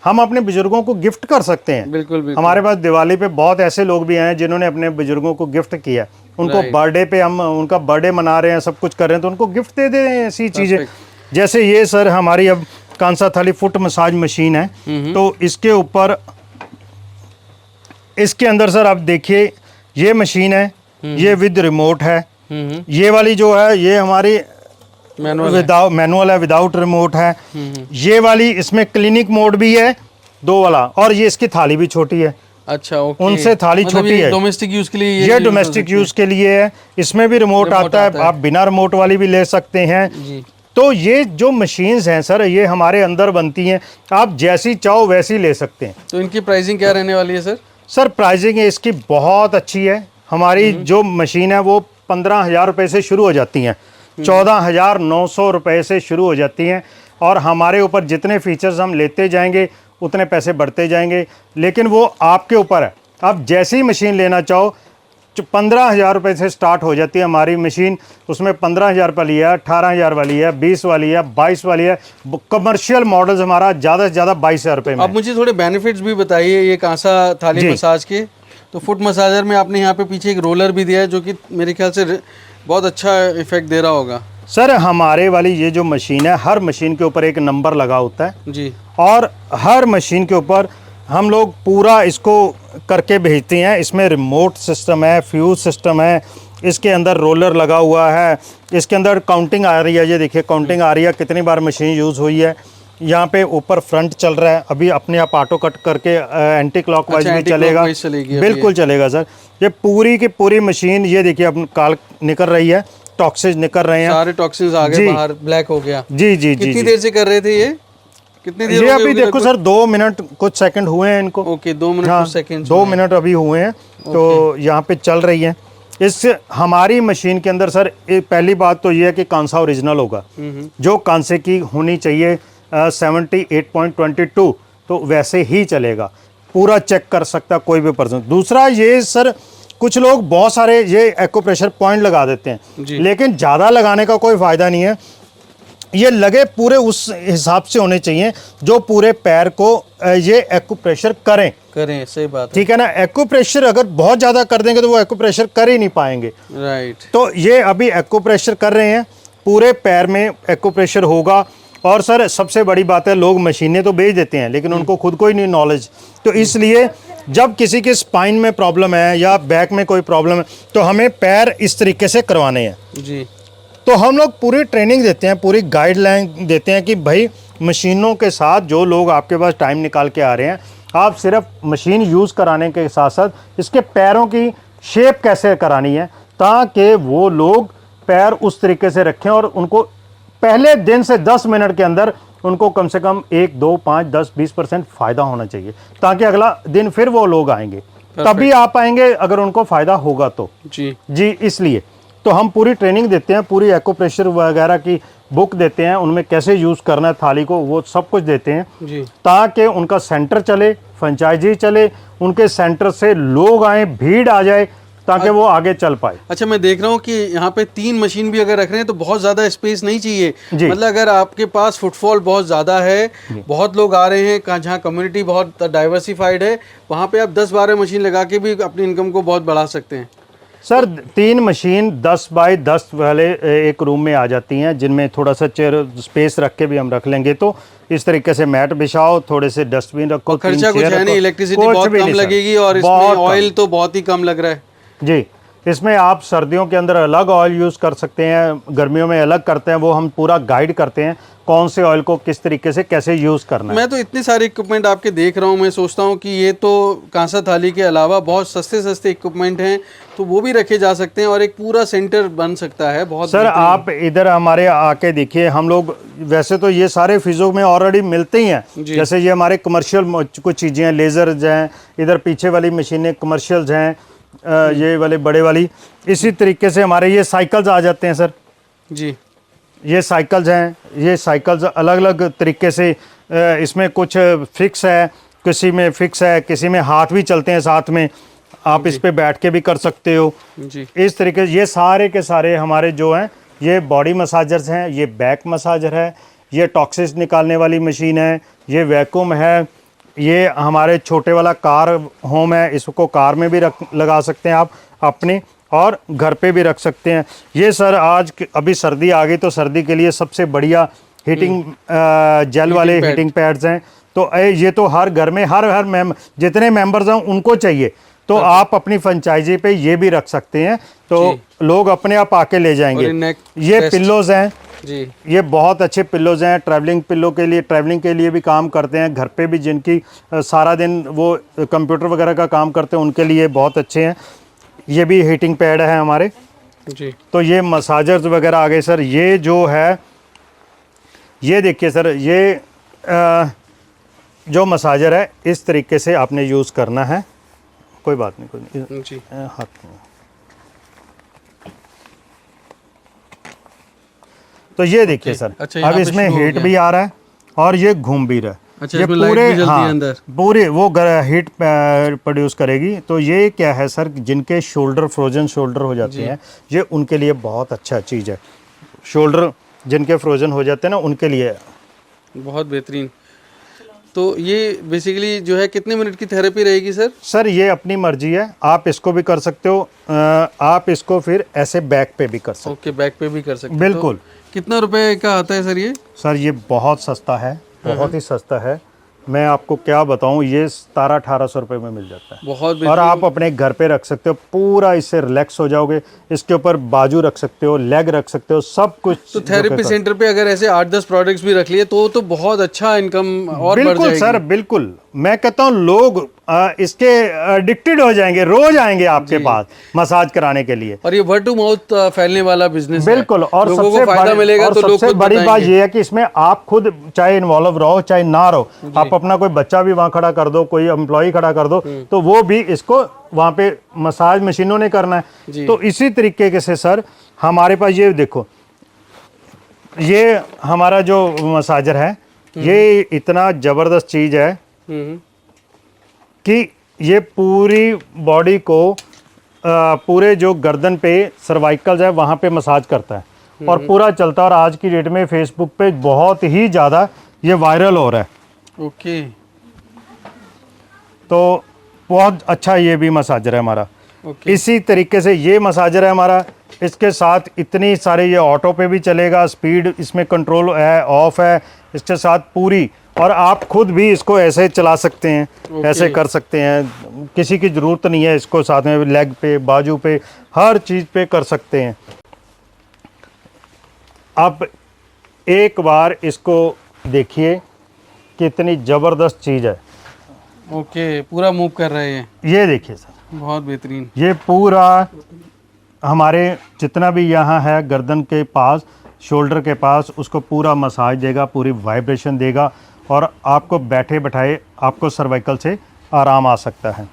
हम अपने बुजुर्गों को गिफ्ट कर सकते हैं। बिल्कुल। हमारे पास दिवाली पे बहुत ऐसे लोग भी हैं जिन्होंने अपने बुजुर्गों को गिफ्ट किया। उनको बर्थडे पे हम उनका बर्थडे मना रहे हैं, सब कुछ कर रहे हैं, तो उनको गिफ्ट दे दें ऐसी चीज़ें। जैसे ये सर हमारी अब कांसा थाली फुट मसाज मशीन है, तो इसके ऊपर इसके अंदर सर आप देखिए, ये मशीन है, ये विद रिमोट है। ये वाली जो है ये हमारी मैनुअल है, विदाउट रिमोट है। ये वाली इसमें क्लिनिक मोड भी है 2 वाला, और ये इसकी थाली भी छोटी है। अच्छा, ओके। उनसे थाली छोटी है, डोमेस्टिक यूज के लिए। ये डोमेस्टिक यूज के लिए है। इसमें भी रिमोट आता है, आप बिना रिमोट वाली भी ले सकते हैं जी। तो ये जो मशीन्स हैं सर, ये हमारे अंदर बनती हैं, आप जैसी चाहो वैसी ले सकते हैं। तो इनकी प्राइसिंग क्या रहने वाली है सर? सर प्राइसिंग इसकी बहुत अच्छी है। हमारी जो मशीन है वो 15,000 रुपये से शुरू हो जाती हैं, 14,900 रुपये से शुरू हो जाती हैं, और हमारे ऊपर जितने फीचर्स हम लेते जाएंगे उतने पैसे बढ़ते जाएंगे। लेकिन वो आपके ऊपर है, आप जैसी मशीन लेना चाहो। 15,000 रुपये से स्टार्ट हो जाती है हमारी मशीन। उसमें 15,000 वाली है, 18,000 वाली है, 20 वाली है, 22 वाली है। कमर्शियल मॉडल्स हमारा ज़्यादा से ज़्यादा 22,000 रुपये में। आप मुझे थोड़े बेनिफिट्स भी बताइए ये कांसा थाली मसाज के। तो फुट मसाजर में आपने यहाँ पे पीछे एक रोलर भी दिया है, जो कि मेरे ख्याल से बहुत अच्छा इफेक्ट दे रहा होगा। सर हमारे वाली ये जो मशीन है, हर मशीन के ऊपर एक नंबर लगा होता है जी, और हर मशीन के ऊपर हम लोग पूरा इसको करके भेजते हैं। इसमें रिमोट सिस्टम है, फ्यूज सिस्टम है, इसके अंदर रोलर लगा हुआ है, इसके अंदर काउंटिंग आ रही है। ये देखिए काउंटिंग आ रही है, कितनी बार मशीन यूज़ हुई है। यहाँ पे ऊपर फ्रंट चल रहा है, अभी अपने आप ऑटो कट करके एंटी क्लॉकवाइज भी चलेगा, बिल्कुल चलेगा सर। ये पूरी की पूरी मशीन, ये देखिए अब काल निकल रही है, टॉक्सिन्स निकल रहे हैं, सारे टॉक्सिन्स आ गए बाहर, ब्लैक हो गया। जी जी जी। कितनी देर से कर रहे थे ये? कितनी देर? ये अभी देखो सर 2 मिनट कुछ सेकंड हुए हैं इनको। ओके, 2 मिनट कुछ सेकंड, 2 मिनट अभी हुए हैं। तो यहाँ पे चल रही है। इस हमारी मशीन के अंदर सर पहली बात तो ये है कि कांसा ओरिजिनल होगा, जो कांसे की होनी चाहिए 78.22, तो वैसे ही चलेगा, पूरा चेक कर सकता कोई भी पर्सन। दूसरा ये सर, कुछ लोग बहुत सारे ये एक्यूप्रेशर पॉइंट लगा देते हैं, लेकिन ज़्यादा लगाने का कोई फ़ायदा नहीं है। ये लगे पूरे उस हिसाब से होने चाहिए जो पूरे पैर को ये एक्यूप्रेशर करें। सही बात है। ठीक है ना, एक्यूप्रेशर अगर बहुत ज़्यादा कर देंगे तो वो एक्यूप्रेशर कर ही नहीं पाएंगे। राइट। तो ये अभी एक्यूप्रेशर कर रहे हैं, पूरे पैर में एक्यूप्रेशर होगा। और सर सबसे बड़ी बात है, लोग मशीनें तो बेच देते हैं लेकिन उनको खुद को ही नहीं नॉलेज, तो इसलिए जब किसी के स्पाइन में प्रॉब्लम है या बैक में कोई प्रॉब्लम है तो हमें पैर इस तरीके से करवाने हैं जी। तो हम लोग पूरी ट्रेनिंग देते हैं, पूरी गाइडलाइन देते हैं कि भाई मशीनों के साथ जो लोग आपके पास टाइम निकाल के आ रहे हैं, आप सिर्फ मशीन यूज़ कराने के साथ साथ इसके पैरों की शेप कैसे करानी है ताकि वो लोग पैर उस तरीके से रखें और उनको पहले दिन से 10 मिनट के अंदर उनको कम से कम 1, 2, 5, 10, 20% फ़ायदा होना चाहिए ताकि अगला दिन फिर वो लोग आएंगे। तभी आप आएंगे अगर उनको फ़ायदा होगा तो जी। इसलिए तो हम पूरी ट्रेनिंग देते हैं, पूरी एक्यूप्रेशर वगैरह की बुक देते हैं, उनमें कैसे यूज़ करना है थाली को, वो सब कुछ देते हैं जी। ताकि उनका सेंटर चले, फ्रेंचाइजी चले, उनके सेंटर से लोग आए, भीड़ आ जाए ताकि वो आगे चल पाए। अच्छा, मैं देख रहा हूँ कि यहाँ पे 3 मशीन भी अगर रख रहे हैं तो बहुत ज़्यादा स्पेस नहीं चाहिए। मतलब अगर आपके पास फुटफॉल बहुत ज़्यादा है, बहुत लोग आ रहे हैं, जहाँ कम्युनिटी बहुत डाइवर्सिफाइड है, वहाँ पे आप 10-12 मशीन लगा के भी अपनी इनकम को बहुत बढ़ा सकते हैं। सर 3 मशीन 10 बाय 10 वाले एक रूम में आ जाती हैं, जिनमें थोड़ा सा चेयर स्पेस रख के भी हम रख लेंगे तो इस तरीके से मैट बिछाओ, थोड़े से डस्टबिन रखो, खर्चा कुछ है नहीं, इलेक्ट्रिसिटी बहुत कम लगेगी और इसमें ऑयल तो बहुत ही कम लग रहा है जी। इसमें आप सर्दियों के अंदर अलग ऑयल यूज़ कर सकते हैं, गर्मियों में अलग करते हैं, वो हम पूरा गाइड करते हैं कौन से ऑयल को किस तरीके से कैसे यूज़ करना है। मैं तो इतने सारे इक्विपमेंट आपके देख रहा हूँ, मैं सोचता हूँ कि ये तो कांसा थाली के अलावा बहुत सस्ते इक्विपमेंट हैं तो वो भी रखे जा सकते हैं और एक पूरा सेंटर बन सकता है। बहुत सर आप इधर हमारे आके देखिए, हम लोग वैसे तो ये सारे फिजो में ऑलरेडी मिलते ही हैं, जैसे ये हमारे कमर्शियल कुछ चीज़ें हैं, लेज़र्स हैं, इधर पीछे वाली मशीनें कमर्शियल्स हैं, ये वाले बड़े वाली, इसी तरीके से हमारे ये साइकिल्स आ जाते हैं सर जी। ये साइकिल्स हैं, ये साइकिल्स अलग अलग तरीके से, इसमें कुछ फिक्स है, किसी में फिक्स है, किसी में हाथ भी चलते हैं साथ में, आप इस पे बैठ के भी कर सकते हो जी। इस तरीके से। ये सारे के सारे हमारे जो हैं ये बॉडी मसाजर्स हैं, ये बैक मसाजर है, ये टॉक्सिस निकालने वाली मशीन है, ये वैक्यूम है, ये हमारे छोटे वाला कार होम है, इसको कार में भी लगा सकते हैं आप अपने, और घर पे भी रख सकते हैं। ये सर आज अभी सर्दी आ गई तो सर्दी के लिए सबसे बढ़िया हीटिंग जेल वाले हीटिंग पैड्स हैं। तो ये तो हर घर में हर जितने मेंबर्स हैं उनको चाहिए, तो आप अपनी फ्रेंचाइजी पे ये भी रख सकते हैं, तो लोग अपने आप आके ले जाएंगे। ये पिल्लोज हैं जी, ये बहुत अच्छे पिल्लोज हैं, ट्रैवलिंग पिल्लो के लिए, ट्रैवलिंग के लिए भी काम करते हैं, घर पे भी जिनकी सारा दिन वो कंप्यूटर वगैरह का काम करते हैं उनके लिए बहुत अच्छे हैं। ये भी हीटिंग पैड है हमारे जी। तो ये मसाजर्स वगैरह आ गए सर। ये जो है ये देखिए सर, ये जो मसाजर है इस तरीके से आपने यूज़ करना है, कोई बात नहीं, कोई नहीं जी। हाथ में। तो ये देखिए सर, अच्छा, अब इसमें हीट भी आ रहा है और ये घूम भी रहा है। अच्छा, ये पूरे अंदर पूरे वो हीट प्रोड्यूस करेगी। तो ये क्या है सर, जिनके शोल्डर फ्रोजन शोल्डर हो जाते हैं, ये उनके लिए बहुत अच्छा चीज़ है। शोल्डर जिनके फ्रोजन हो जाते हैं ना, उनके लिए बहुत बेहतरीन। तो ये बेसिकली जो है कितने मिनट की थेरेपी रहेगी सर? सर ये अपनी मर्जी है, आप इसको भी कर सकते हो, आप इसको फिर ऐसे बैक पे भी कर सकते हो। ओके, बैक पे भी कर सकते हो। बिल्कुल। तो कितना रुपए का आता है सर ये? सर ये बहुत सस्ता है, बहुत ही सस्ता है। मैं आपको क्या बताऊं, ये 1700-1800 रुपये में मिल जाता है। बहुत। और आप अपने घर पे रख सकते हो, पूरा इससे रिलैक्स हो जाओगे। इसके ऊपर बाजू रख सकते हो, लेग रख सकते हो, सब कुछ। तो थेरेपी सेंटर पे अगर ऐसे 8-10 प्रोडक्ट्स भी रख लिए तो बहुत अच्छा इनकम और बढ़ जाएगी। सर बिल्कुल, मैं कहता हूँ लोग इसके एडिक्टेड हो जाएंगे, रोज आएंगे आपके पास मसाज कराने के लिए। और ये वर्ड टू माउथ फैलने वाला बिजनेस है। बिल्कुल। और लोगों को फायदा मिलेगा तो लोग सबसे बड़ी बात ये है कि इसमें आप खुद चाहे इन्वॉल्व रहो चाहे ना रहो, आप अपना कोई बच्चा भी वहाँ खड़ा कर दो, कोई एम्प्लॉय खड़ा कर दो, तो वो भी इसको वहाँ पे मसाज मशीनों ने करना है। तो इसी तरीके से सर हमारे पास ये देखो, ये हमारा जो मसाजर है ये इतना ज़बरदस्त चीज़ है कि ये पूरी बॉडी को पूरे जो गर्दन पे सर्वाइकल्स है वहाँ पे मसाज करता है। और पूरा चलता है, और आज की डेट में फेसबुक पे बहुत ही ज़्यादा ये वायरल हो रहा है। ओके, तो बहुत अच्छा ये भी मसाजर है हमारा। ओके। इसी तरीके से ये मसाजर है हमारा, इसके साथ इतनी सारे, ये ऑटो पे भी चलेगा, स्पीड इसमें कंट्रोल है, ऑफ है, इसके साथ पूरी, और आप खुद भी इसको ऐसे चला सकते हैं, ऐसे कर सकते हैं, किसी की ज़रूरत नहीं है इसको साथ में, लेग पे, बाजू पे, हर चीज़ पे कर सकते हैं। आप एक बार इसको देखिए कितनी ज़बरदस्त चीज़ है। ओके, पूरा मूव कर रहे हैं, ये देखिए सर, बहुत बेहतरीन। ये पूरा हमारे जितना भी यहाँ है गर्दन के पास, शोल्डर के पास, उसको पूरा मसाज देगा, पूरी वाइब्रेशन देगा, और आपको बैठे बैठाए आपको सर्वाइकल से आराम आ सकता है।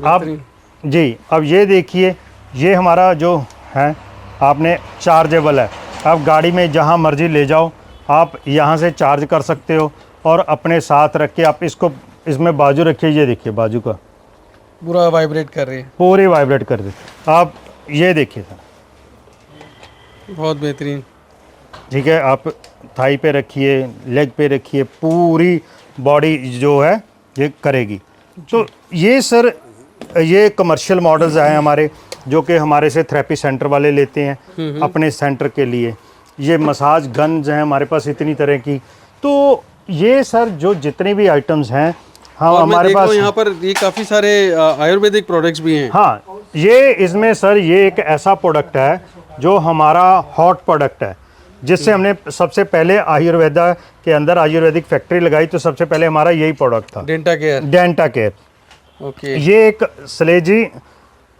अब जी, अब ये देखिए, ये हमारा जो है आपने चार्जेबल है, आप गाड़ी में जहाँ मर्जी ले जाओ, आप यहाँ से चार्ज कर सकते हो, और अपने साथ रख के आप इसको, इसमें बाजू रखिए, ये देखिए बाजू का पूरा वाइब्रेट कर रही है, पूरी वाइब्रेट कर दे। आप ये देखिए सर, बहुत बेहतरीन। ठीक है, आप थाई पे रखिए, लेग पे रखिए, पूरी बॉडी जो है ये करेगी। तो ये सर, ये कमर्शियल मॉडल्स हैं हमारे, जो कि हमारे से थेरेपी सेंटर वाले लेते हैं अपने सेंटर के लिए। ये मसाज गन्स हैं हमारे पास इतनी तरह की। तो ये सर जो जितने भी आइटम्स हैं, हाँ और हमारे मैं पास यहाँ पर ये काफ़ी सारे आयुर्वेदिक प्रोडक्ट्स भी हैं। हाँ, ये इसमें सर ये एक ऐसा प्रोडक्ट है जो हमारा हॉट प्रोडक्ट है, जिससे हमने सबसे पहले आयुर्वेदा के अंदर आयुर्वेदिक फैक्ट्री लगाई, तो सबसे पहले हमारा यही प्रोडक्ट था, Denta care. Denta care. Okay, ये एक सलेजी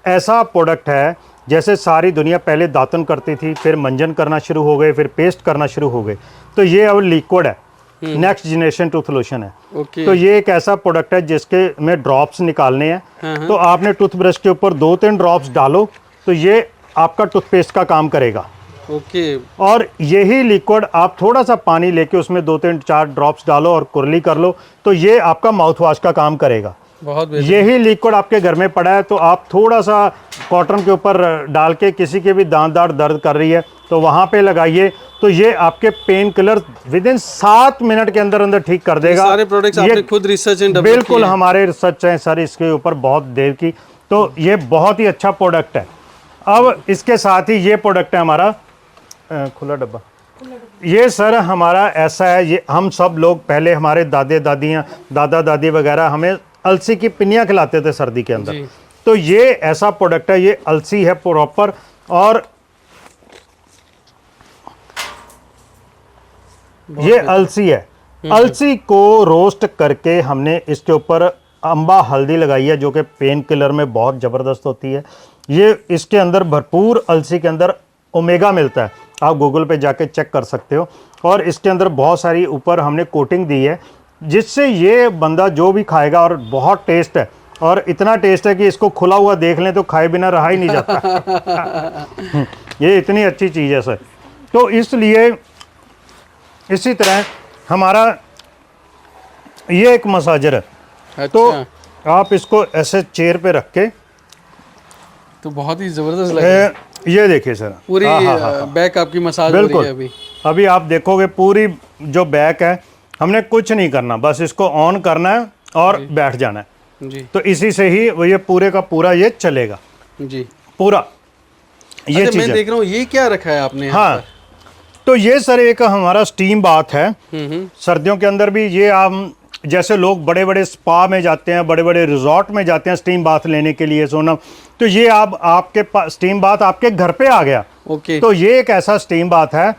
ऐसा प्रोडक्ट है, जैसे सारी दुनिया पहले दातन करती थी, फिर मंजन करना शुरू हो गए, फिर पेस्ट करना शुरू हो गए, तो ये अब लिक्विड है, नेक्स्ट जनरेशन टूथ लोशन है। ओके, तो ये एक ऐसा प्रोडक्ट है जिसके में ड्रॉप्स निकालने हैं। तो आपने टूथब्रश के ऊपर 2-3 ड्रॉप्स डालो, तो ये आपका टूथपेस्ट का काम करेगा। ओके, और यही लिक्विड आप थोड़ा सा पानी लेके उसमें 2-3-4 ड्रॉप्स डालो और कुरली कर लो, तो ये आपका माउथ वॉश का काम करेगा। बहुत यही लिक्विड आपके घर में पड़ा है, तो आप थोड़ा सा कॉटन के ऊपर डाल के, किसी के भी दांत दर्द कर रही है तो वहाँ पे लगाइए, तो ये आपके पेन किलर विदिन 7 मिनट के अंदर अंदर ठीक कर देगा। सारे प्रोडक्ट्स आपने खुद रिसर्च एंड डेवलप बिल्कुल किए हैं? हमारे रिसर्च हैं सर इसके ऊपर बहुत देर की, तो ये बहुत ही अच्छा प्रोडक्ट है। अब इसके साथ ही ये प्रोडक्ट है हमारा खुला डब्बा। ये सर हमारा ऐसा है, ये हम सब लोग पहले, हमारे दादा दादी वगैरह हमें अलसी की पिन्नियाँ खिलाते थे सर्दी के अंदर, तो ये ऐसा प्रोडक्ट है, ये अलसी है प्रॉपर, और ये अलसी है। अलसी को रोस्ट करके हमने इसके ऊपर अम्बा हल्दी लगाई है, जो कि पेन किलर में बहुत ज़बरदस्त होती है। ये इसके अंदर भरपूर अलसी के अंदर ओमेगा मिलता है, आप गूगल पे जाके चेक कर सकते हो। और इसके अंदर बहुत सारी ऊपर हमने कोटिंग दी है, जिससे ये बंदा जो भी खाएगा, और बहुत टेस्ट है, और इतना टेस्ट है कि इसको खुला हुआ देख लें तो खाए बिना रहा ही नहीं जाता। ये इतनी अच्छी चीज़ है सर। तो इसलिए इसी तरह हमारा ये एक मसाजर है। अच्छा। तो आप इसको ऐसे चेयर पे रख के, तो बहुत ही ज़बरदस्त लग रहा है। ये देखिए सर, पूरी बैक आपकी मसाज हो रही है अभी। अभी आप देखोगे पूरी जो बैक है, हमने कुछ नहीं करना, बस इसको ऑन करना है और बैठ जाना है जी। तो इसी से ही वो ये पूरे का पूरा ये चलेगा जी पूरा। ये अच्छा, चीज़ मैं देख रहा हूँ ये क्या रखा है आपने यहाँ हाँ, तो ये सर एक हमारा स्टीम बाथ है। पर? सर्दियों के अंदर भी ये हम, जैसे लोग बड़े बड़े स्पा में जाते हैं, बड़े बड़े रिजॉर्ट में जाते हैं स्टीम बाथ लेने के लिए सोना, तो ये आप आपके पास स्टीम बाथ आपके घर पे आ गया। ओके। तो ये एक ऐसा स्टीम बाथ है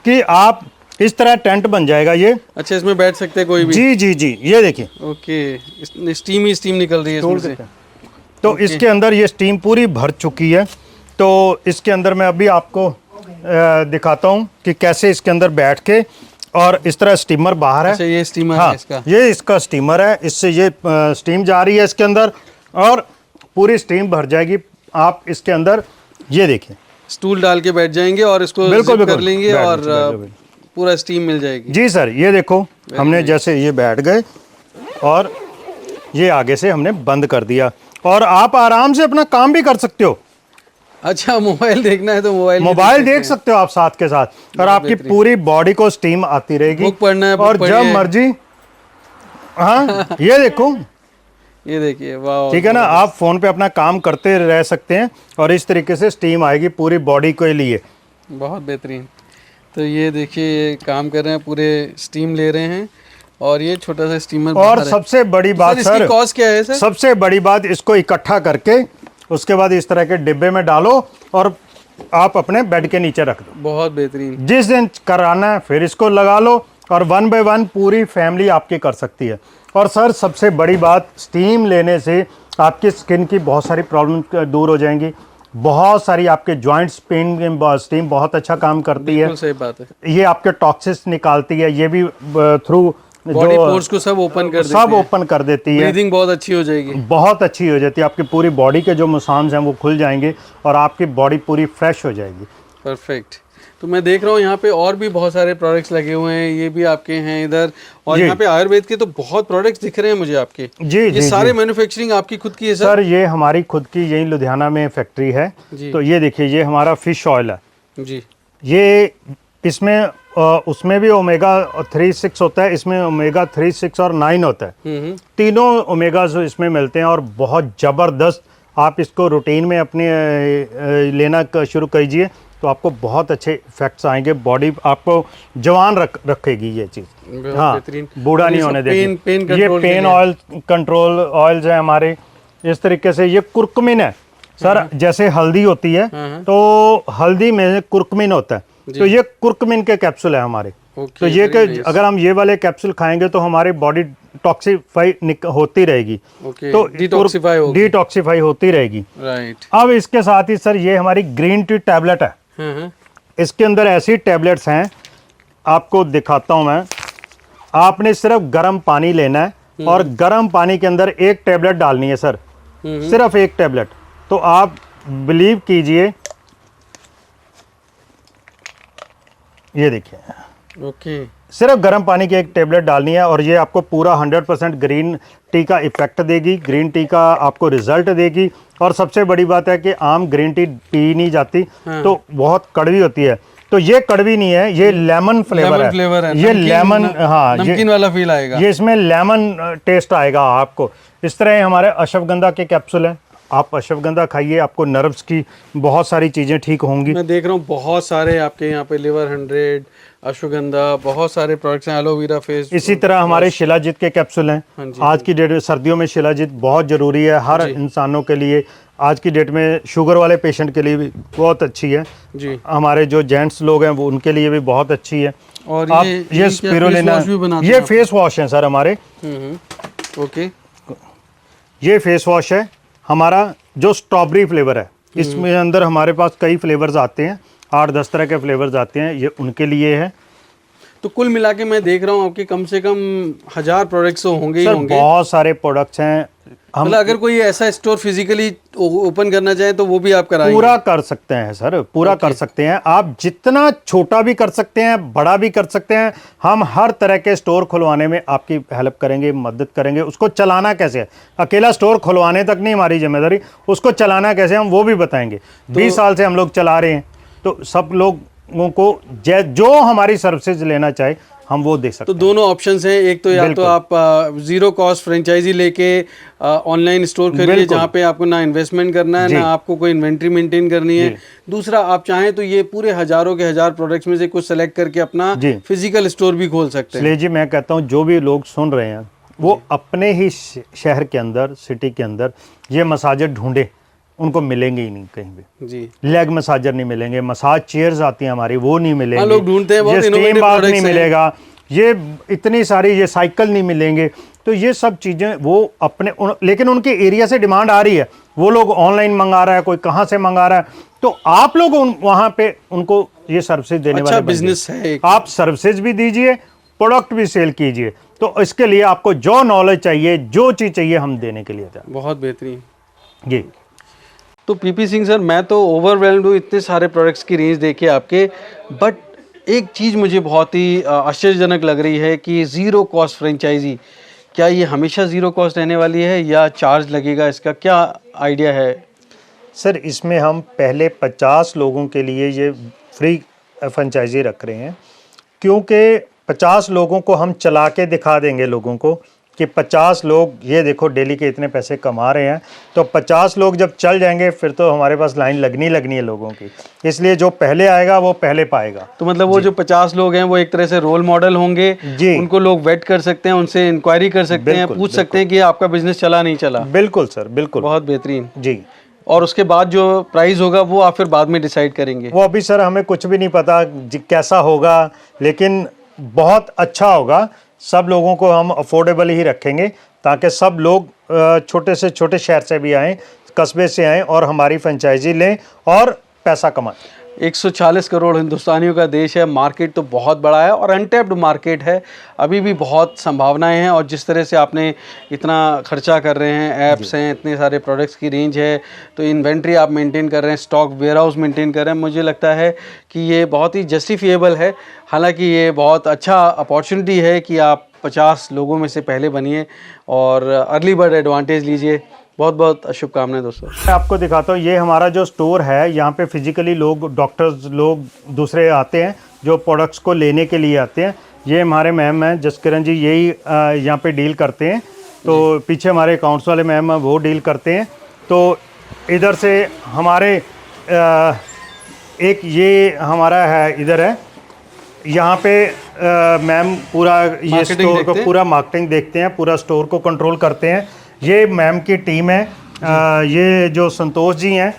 कि आप इस तरह टेंट बन जाएगा ये। अच्छा, इसमें बैठ सकते हैं कोई भी? जी जी जी, ये देखिए। ओके, स्टीम ही स्टीम निकल रही है इसमें से। तो इसके अंदर ये स्टीम पूरी भर चुकी है। तो इसके अंदर मैं अभी आपको दिखाता हूँ कि कैसे इसके अंदर बैठ के, और इस तरह स्टीमर बाहर है। अच्छा, ये स्टीमर हाँ, है इसका? ये इसका स्टीमर है, इससे ये स्टीम जा रही है इसके अंदर, और पूरी स्टीम भर जाएगी। आप इसके अंदर ये देखिए, स्टूल डाल के बैठ जाएंगे और इसको बिल्कुल कर लेंगे बैठ और जाइए, पूरा स्टीम मिल जाएगी। जी सर। ये देखो, हमने जैसे ये बैठ गए और ये आगे से हमने बंद कर दिया, और आप आराम से अपना काम भी कर सकते हो। अच्छा, मोबाइल देखना है तो मोबाइल देख सकते हो आप साथ के साथ, और आपकी पूरी बॉडी को स्टीम आती रहेगी। बुक पढ़ना है, और जब मर्जी, हाँ ये देखो, ये देखिए, वाह। ठीक है ना, आप फोन पे अपना काम करते रह सकते हैं और इस तरीके से स्टीम आएगी पूरी बॉडी के लिए। बहुत बेहतरीन। तो ये देखिए, ये काम कर रहे हैं, पूरे स्टीम ले रहे हैं, और ये छोटा सा स्टीमर और सबसे बड़ी बात सर, इसकी कॉस्ट क्या है सर? सबसे बड़ी बात, इसको इकट्ठा करके उसके बाद इस तरह के डिब्बे में डालो और आप अपने बेड के नीचे रख दो। बहुत बेहतरीन। जिस दिन कराना है फिर इसको लगा लो, और 1 बाय 1 पूरी फैमिली आपकी कर सकती है। और सर सबसे बड़ी बात, स्टीम लेने से आपकी स्किन की बहुत सारी प्रॉब्लम दूर हो जाएंगी, बहुत सारी आपके जॉइंट्स पेन, स्टीम बहुत अच्छा काम करती है। सही बात है। ये आपके टॉक्सिस निकालती है, ये भी थ्रू बॉडी पोर्स को सब ओपन कर देती है, सब ओपन कर देती है। ब्रीदिंग बहुत अच्छी हो जाएगी, बहुत अच्छी हो जाती है, आपकी पूरी बॉडी के जो मसाम्स हैं वो खुल जाएंगे और आपकी बॉडी पूरी फ्रेश हो जाएगी। परफेक्ट। तो मैं देख रहा हूँ यहाँ पे और भी बहुत सारे प्रोडक्ट्स लगे हुए हैं, ये भी आपके हैं इधर, और यहाँ पे आयुर्वेद के तो बहुत प्रोडक्ट्स दिख रहे हैं मुझे आपके। जी ये जी, सारे मैन्युफैक्चरिंग आपकी खुद की है सर? सर ये हमारी खुद की यही लुधियाना में फैक्ट्री है। तो ये देखिए, ये हमारा फिश ऑयल है जी। ये इसमें उसमें भी ओमेगा 3, 6 होता है, इसमें ओमेगा 3, 6 और 9 होता है। तीनों ओमेगाज इसमें मिलते हैं और बहुत ज़बरदस्त। आप इसको रूटीन में अपने लेना शुरू कीजिए तो आपको बहुत अच्छे इफेक्ट्स आएंगे, बॉडी आपको जवान रखेगी ये चीज़। हाँ, बूढ़ा नहीं होने देगी। ये पेन ऑयल कंट्रोल ऑयल्स हैं हमारे। इस तरीके से ये कुर्कुमिन है सर, जैसे हल्दी होती है तो हल्दी में कुर्कुमिन होता है, तो ये कुर्कुमिन के कैप्सूल है हमारे। तो ये कि अगर हम ये वाले कैप्सूल खाएंगे तो हमारी बॉडी टॉक्सीफाई होती रहेगी, तो डिटॉक्सीफाई होती रहेगी। राइट। अब इसके साथ ही सर ये हमारी ग्रीन टी टैबलेट है। इसके अंदर ऐसी टैबलेट्स हैं, आपको दिखाता हूं मैं। आपने सिर्फ गर्म पानी लेना है और गर्म पानी के अंदर एक टैबलेट डालनी है सर, सिर्फ एक टैबलेट। तो आप बिलीव कीजिए, ये देखिए, ओके, सिर्फ गर्म पानी की एक टेबलेट डालनी है और ये आपको पूरा 100% ग्रीन टी का इफेक्ट देगी, ग्रीन टी का आपको रिजल्ट देगी। और सबसे बड़ी बात है कि आम ग्रीन टी पी नहीं जाती, तो बहुत कड़वी होती है, तो ये कड़वी नहीं है, ये लेमन फ्लेवर है। ये लेमन, हाँ, नमकीन वाला फील आएगा, ये इसमें लेमन टेस्ट आएगा आपको। इस तरह हमारे अश्वगंधा के कैप्सूल हैं, आप अश्वगंधा खाइए, आपको नर्व्स की बहुत सारी चीज़ें ठीक होंगी। मैं देख रहा हूँ बहुत सारे आपके यहाँ पे लिवर 100, अश्वगंधा, बहुत सारे प्रोडक्ट्स हैं, एलोवेरा फेस। इसी तरह हमारे शिलाजीत के कैप्सूल हैं। आज की डेट में सर्दियों में शिलाजीत बहुत ज़रूरी है हर इंसानों के लिए। आज की डेट में शुगर वाले पेशेंट के लिए भी बहुत अच्छी है जी। हमारे जो जेंट्स लोग हैं वो उनके लिए भी बहुत अच्छी है। और आप ये स्पिरुलिना, ये फेस वॉश है सर हमारे। ओके, ये फेस वॉश है हमारा जो स्ट्रॉबेरी फ्लेवर है। इसमें अंदर हमारे पास कई फ्लेवर्स आते हैं, 8-10 तरह के फ्लेवर्स आते हैं, ये उनके लिए है। तो कुल मिला के मैं देख रहा हूँ आपके कम से कम 1000 प्रोडक्ट्स होंगे ही होंगे। बहुत सारे प्रोडक्ट्स हैं। हम अगर कोई ऐसा स्टोर फिजिकली ओपन करना चाहे तो वो भी आप कराएंगे? पूरा कर सकते हैं सर, पूरा कर सकते हैं आप। जितना छोटा भी कर सकते हैं, बड़ा भी कर सकते हैं। हम हर तरह के स्टोर खुलवाने में आपकी हेल्प करेंगे, मदद करेंगे। उसको चलाना कैसे है, अकेला स्टोर खुलवाने तक नहीं हमारी जिम्मेदारी, उसको चलाना कैसे हम वो भी बताएंगे। 20 साल से हम लोग चला रहे हैं, तो सब लोगों को जो हमारी सर्विसेज लेना चाहे हम वो दे सकते हैं। तो दोनों ऑप्शंस हैं, एक तो या तो आप जीरो कॉस्ट फ्रेंचाइजी लेके ऑनलाइन स्टोर करिए जहाँ पे आपको ना इन्वेस्टमेंट करना है, ना आपको कोई इन्वेंट्री मेंटेन करनी है। दूसरा, आप चाहें तो ये पूरे हजारों के 1000 प्रोडक्ट्स में से कुछ सेलेक्ट करके अपना फिजिकल स्टोर भी खोल सकते हैं। इसलिए जी मैं कहता हूँ जो भी लोग सुन रहे हैं वो अपने ही शहर के अंदर, सिटी के अंदर ये मसाजर ढूंढे, उनको मिलेंगे ही नहीं कहीं भी जी। लेग मसाजर नहीं मिलेंगे, मसाज चेयर्स आती हैं हमारी वो नहीं मिलेंगे, लोग ढूंढते हैं, ये स्टीम बाथ नहीं मिलेगा, ये इतनी सारी ये साइकिल नहीं मिलेंगे। तो ये सब चीज़ें वो अपने लेकिन उनके एरिया से डिमांड आ रही है, वो लोग ऑनलाइन मंगा रहा है, कोई कहाँ से मंगा रहा है, तो आप लोग वहाँ पे उनको ये सर्विसेज देने वाले बिजनेस है। आप सर्विसेज भी दीजिए, प्रोडक्ट भी सेल कीजिए। तो इसके लिए आपको जो नॉलेज चाहिए, जो चीज़ चाहिए, हम देने के लिए था। बहुत बेहतरीन जी। तो पीपी सिंह सर, मैं तो ओवरवेल्म्ड हूँ इतने सारे प्रोडक्ट्स की रेंज देखे आपके, बट एक चीज़ मुझे बहुत ही आश्चर्यजनक लग रही है कि ज़ीरो कॉस्ट फ्रेंचाइजी, क्या ये हमेशा ज़ीरो कॉस्ट रहने वाली है या चार्ज लगेगा, इसका क्या आइडिया है? सर इसमें हम पहले 50 लोगों के लिए ये फ्री फ्रेंचाइजी रख रहे हैं, क्योंकि 50 लोगों को हम चला के दिखा देंगे लोगों को कि 50 लोग ये देखो डेली के इतने पैसे कमा रहे हैं। तो 50 लोग जब चल जाएंगे फिर तो हमारे पास लाइन लगनी है लोगों की, इसलिए जो पहले आएगा वो पहले पाएगा। तो मतलब वो जो 50 लोग हैं वो एक तरह से रोल मॉडल होंगे जी, उनको लोग वेट कर सकते हैं, उनसे इंक्वायरी कर सकते हैं, पूछ सकते हैं कि आपका बिजनेस चला नहीं चला। बिल्कुल सर, बिल्कुल, बहुत बेहतरीन जी। और उसके बाद जो प्राइस होगा वो आप फिर बाद में डिसाइड करेंगे? वो अभी सर हमें कुछ भी नहीं पता कैसा होगा, लेकिन बहुत अच्छा होगा। सब लोगों को हम अफोर्डेबल ही रखेंगे ताकि सब लोग छोटे से छोटे शहर से भी आएँ, कस्बे से आएँ और हमारी फ्रेंचाइजी लें और पैसा कमाएं। 140 करोड़ हिंदुस्तानियों का देश है, मार्केट तो बहुत बड़ा है और अनटैप्ड मार्केट है, अभी भी बहुत संभावनाएं हैं। और जिस तरह से आपने इतना खर्चा कर रहे हैं, ऐप्स हैं, इतने सारे प्रोडक्ट्स की रेंज है, तो इन्वेंट्री आप मेंटेन कर रहे हैं, स्टॉक वेयरहाउस मेंटेन कर रहे हैं, मुझे लगता है कि ये बहुत ही जस्टिफिएबल है। हालांकि ये बहुत अच्छा अपॉर्चुनिटी है कि आप 50 लोगों में से पहले बनिए और अर्ली बर्ड एडवांटेज लीजिए। बहुत बहुत शुभकामनाएं दोस्तों। मैं आपको दिखाता हूँ, ये हमारा जो स्टोर है, यहाँ पे फिजिकली लोग, डॉक्टर्स लोग दूसरे आते हैं जो प्रोडक्ट्स को लेने के लिए आते हैं। ये हमारे मैम हैं जसकिरण जी, यही यहाँ पे डील करते हैं। तो पीछे हमारे अकाउंट्स वाले मैम हैं, वो डील करते हैं। तो इधर से हमारे एक ये हमारा है, इधर है, यहाँ पे मैम पूरा ये स्टोर को पूरा मार्केटिंग देखते हैं, पूरा स्टोर को कंट्रोल करते हैं। ये मैम की टीम है। ये जो संतोष जी हैं,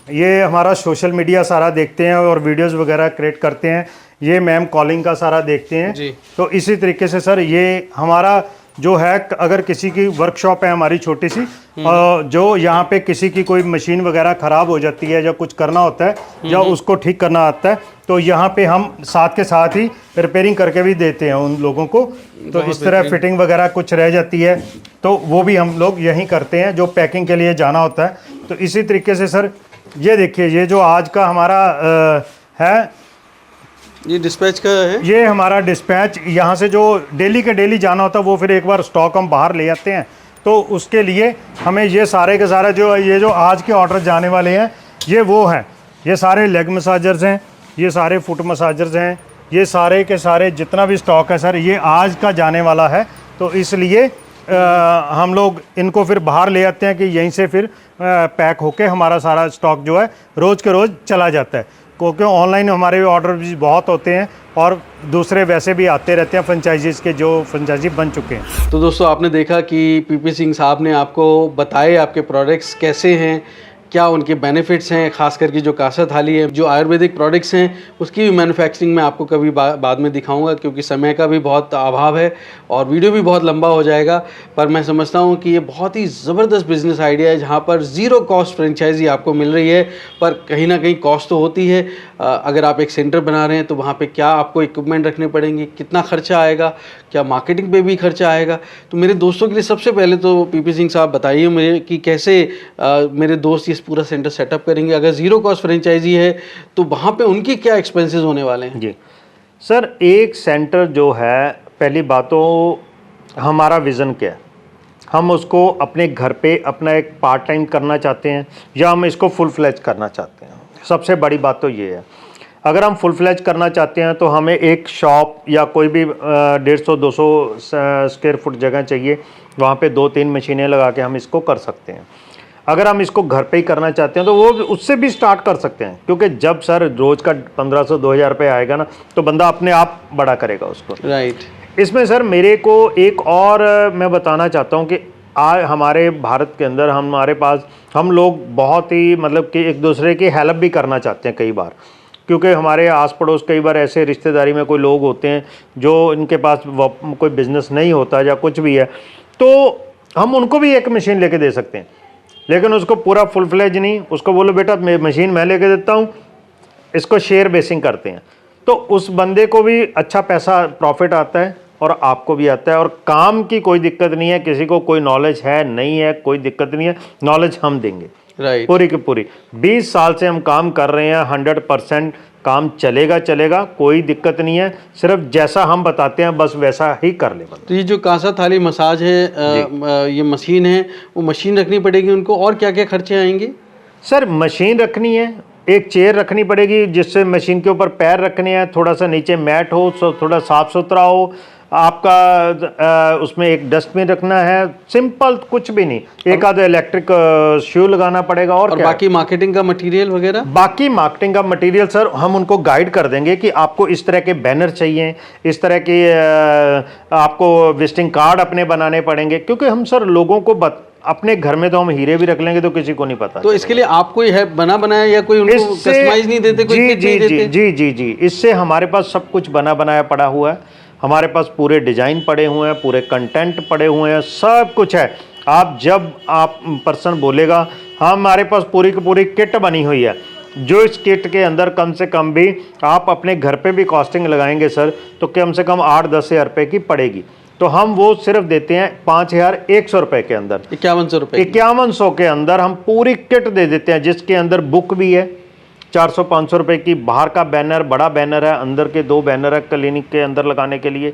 ये हमारा सोशल मीडिया सारा देखते हैं और वीडियोस वगैरह क्रिएट करते हैं। ये मैम कॉलिंग का सारा देखते हैं जी। तो इसी तरीके से सर ये हमारा जो है, अगर किसी की वर्कशॉप है हमारी छोटी सी, जो यहाँ पे किसी की कोई मशीन वगैरह ख़राब हो जाती है या कुछ करना होता है या उसको ठीक करना आता है, तो यहाँ पे हम साथ के साथ ही रिपेयरिंग करके भी देते हैं उन लोगों को। तो इस तरह फिटिंग वगैरह कुछ रह जाती है तो वो भी हम लोग यहीं करते हैं, जो पैकिंग के लिए जाना होता है। तो इसी तरीके से सर ये देखिए, ये जो आज का हमारा है, ये डिस्पैच का है, ये हमारा डिस्पैच। यहाँ से जो डेली के डेली जाना होता है वो फिर एक बार स्टॉक हम बाहर ले आते हैं, तो उसके लिए हमें ये सारे के सारे जो आज के ऑर्डर जाने वाले हैं, ये वो हैं। ये सारे लेग मसाजर्स हैं, ये सारे फुट मसाजर्स हैं, ये सारे के सारे जितना भी स्टॉक है सर, ये आज का जाने वाला है। तो इसलिए हम लोग इनको फिर बाहर ले आते हैं कि यहीं से फिर पैक होके हमारा सारा स्टॉक जो है रोज़ के रोज़ चला जाता है। क्योंकि ऑनलाइन हमारे ऑर्डर भी बहुत होते हैं और दूसरे वैसे भी आते रहते हैं फ्रेंचाइजीज के, जो फ्रेंचाइजी बन चुके हैं। तो दोस्तों आपने देखा कि पीपी सिंह साहब ने आपको बताए आपके प्रोडक्ट्स कैसे हैं, क्या उनके बेनिफिट्स हैं, खास करके जो कासा थाली है, जो आयुर्वेदिक प्रोडक्ट्स हैं, उसकी भी मैन्युफैक्चरिंग मैं आपको कभी बाद में दिखाऊंगा, क्योंकि समय का भी बहुत अभाव है और वीडियो भी बहुत लंबा हो जाएगा। पर मैं समझता हूं कि ये बहुत ही ज़बरदस्त बिजनेस आइडिया है, जहां पर ज़ीरो कॉस्ट फ्रेंचाइजी आपको मिल रही है। पर कहीं ना कहीं कॉस्ट तो होती है। अगर आप एक सेंटर बना रहे हैं तो वहाँ पर क्या आपको इक्विपमेंट रखने पड़ेंगे, कितना खर्चा आएगा, क्या मार्केटिंग पे भी खर्चा आएगा। तो मेरे दोस्तों के लिए सबसे पहले तो पीपी सिंह साहब बताइए मुझे कि कैसे मेरे दोस्त ये पूरा सेंटर सेटअप करेंगे। अगर ज़ीरो कॉस्ट फ्रेंचाइजी है तो वहाँ पे उनकी क्या एक्सपेंसेस होने वाले हैं? जी सर, एक सेंटर जो है, पहली बात तो हमारा विज़न क्या है, हम उसको अपने घर पे अपना एक पार्ट टाइम करना चाहते हैं या हम इसको फुल फ्लैज करना चाहते हैं। सबसे बड़ी बात तो ये है, अगर हम फुल फ्लैज करना चाहते हैं तो हमें एक शॉप या कोई भी 150-200 स्क्वायर फुट जगह चाहिए, वहाँ पे 2-3 मशीनें लगा के हम इसको कर सकते हैं। अगर हम इसको घर पे ही करना चाहते हैं तो वो उससे भी स्टार्ट कर सकते हैं, क्योंकि जब सर रोज़ का 1500-2000 रुपये आएगा ना, तो बंदा अपने आप बड़ा करेगा उसको। राइट। इसमें सर मेरे को एक और मैं बताना चाहता हूँ कि आज हमारे भारत के अंदर हमारे पास हम लोग बहुत ही मतलब कि एक दूसरे की हेल्प भी करना चाहते हैं कई बार, क्योंकि हमारे आस पड़ोस कई बार ऐसे रिश्तेदारी में कोई लोग होते हैं जो इनके पास कोई बिज़नेस नहीं होता या कुछ भी है, तो हम उनको भी एक मशीन लेके दे सकते हैं, लेकिन उसको पूरा फुल फ्लेज नहीं, उसको बोलो बेटा मशीन मैं लेके देता हूँ, इसको शेयर बेसिंग करते हैं, तो उस बंदे को भी अच्छा पैसा प्रॉफिट आता है और आपको भी आता है, और काम की कोई दिक्कत नहीं है। किसी को कोई नॉलेज है नहीं है, कोई दिक्कत नहीं है, नॉलेज हम देंगे। राइट। पूरी की पूरी 20 साल से हम काम कर रहे हैं, 100% काम चलेगा, कोई दिक्कत नहीं है। सिर्फ जैसा हम बताते हैं बस वैसा ही कर ले बंदा। तो ये जो कासा थाली मसाज है, ये मशीन है, वो मशीन रखनी पड़ेगी उनको, और क्या क्या खर्चे आएंगे? सर मशीन रखनी है, एक चेयर रखनी पड़ेगी जिससे मशीन के ऊपर पैर रखने हैं, थोड़ा सा नीचे मैट हो, थोड़ा साफ सुथरा हो आपका, उसमें एक डस्टबिन रखना है, सिंपल कुछ भी नहीं, एक आधा इलेक्ट्रिक शू लगाना पड़ेगा और क्या बाकी मार्केटिंग का मटेरियल वगैरह। बाकी मार्केटिंग का मटेरियल सर हम उनको गाइड कर देंगे कि आपको इस तरह के बैनर चाहिए, इस तरह के आपको विजिटिंग कार्ड अपने बनाने पड़ेंगे, क्योंकि हम सर लोगों को अपने घर में तो हम हीरे भी रख लेंगे तो किसी को नहीं पता। तो इसके लिए आप कोई है बना बनाया या कोई उनको कस्टमाइज नहीं देते, कोई किट नहीं देते? जी, इससे हमारे पास सब कुछ बना बनाया पड़ा हुआ है, हमारे पास पूरे डिजाइन पड़े हुए हैं, पूरे कंटेंट पड़े हुए हैं, सब कुछ है। आप जब आप पर्सन बोलेगा हमारे पास पूरी की पूरी किट बनी हुई है, जो इस किट के अंदर कम से कम भी आप अपने घर पे भी कॉस्टिंग लगाएंगे सर तो कम से कम 8-10 हज़ार रुपये की पड़ेगी। तो हम वो सिर्फ देते हैं 5,100 रुपये के अंदर, 5100 रुपये, 5100 के अंदर हम पूरी किट दे देते हैं, जिसके अंदर बुक भी है 400-500 रुपये की, बाहर का बैनर, बड़ा बैनर है, अंदर के 2 बैनर है क्लिनिक के अंदर लगाने के लिए,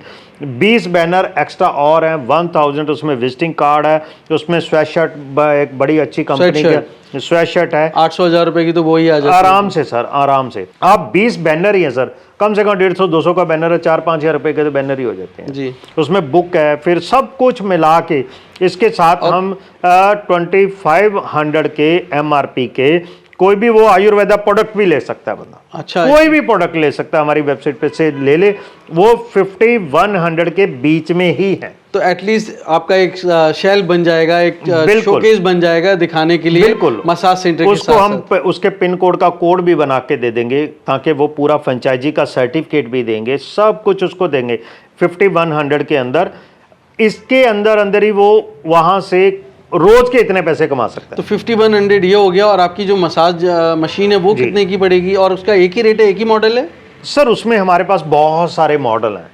20 बैनर एक्स्ट्रा और हैं, 1000 उसमें विजिटिंग कार्ड है, उसमें स्वेट शर्ट, एक बड़ी अच्छी कंपनी का स्वेट शर्ट है, 800-1000 रुपये की तो वो ही आ जाती है आराम से सर, आराम से। आप 20 बैनर ही हैं सर, कम से कम 150-200 का बैनर है, 4-5 हज़ार रुपये के तो बैनर ही हो जाते हैं जी। उसमें बुक है, फिर सब कुछ मिला के इसके साथ हम 2500 के MRP के कोई भी वो आयुर्वेदा प्रोडक्ट भी ले सकता है बंदा। अच्छा, कोई भी प्रोडक्ट ले सकता है, हमारी वेबसाइट पे से ले ले, वो 5100 के बीच में ही है। तो एटलीस्ट आपका एक शेल्फ बन जाएगा, एक शोकेस बन जाएगा दिखाने के लिए, बिल्कुल मसाज सेंटर के उसको हम उसके पिन कोड का कोड भी बना के दे देंगे, ताकि वो पूरा फ्रेंचाइजी का सर्टिफिकेट भी देंगे, सब कुछ उसको देंगे 5100 के अंदर। इसके अंदर अंदर ही वो वहां से रोज के इतने पैसे कमा सकता है। तो 5100 ये हो गया। और आपकी जो मसाज मशीन है वो कितने की पड़ेगी, और उसका एक ही रेट है, एक ही मॉडल है? सर उसमें हमारे पास बहुत सारे मॉडल हैं,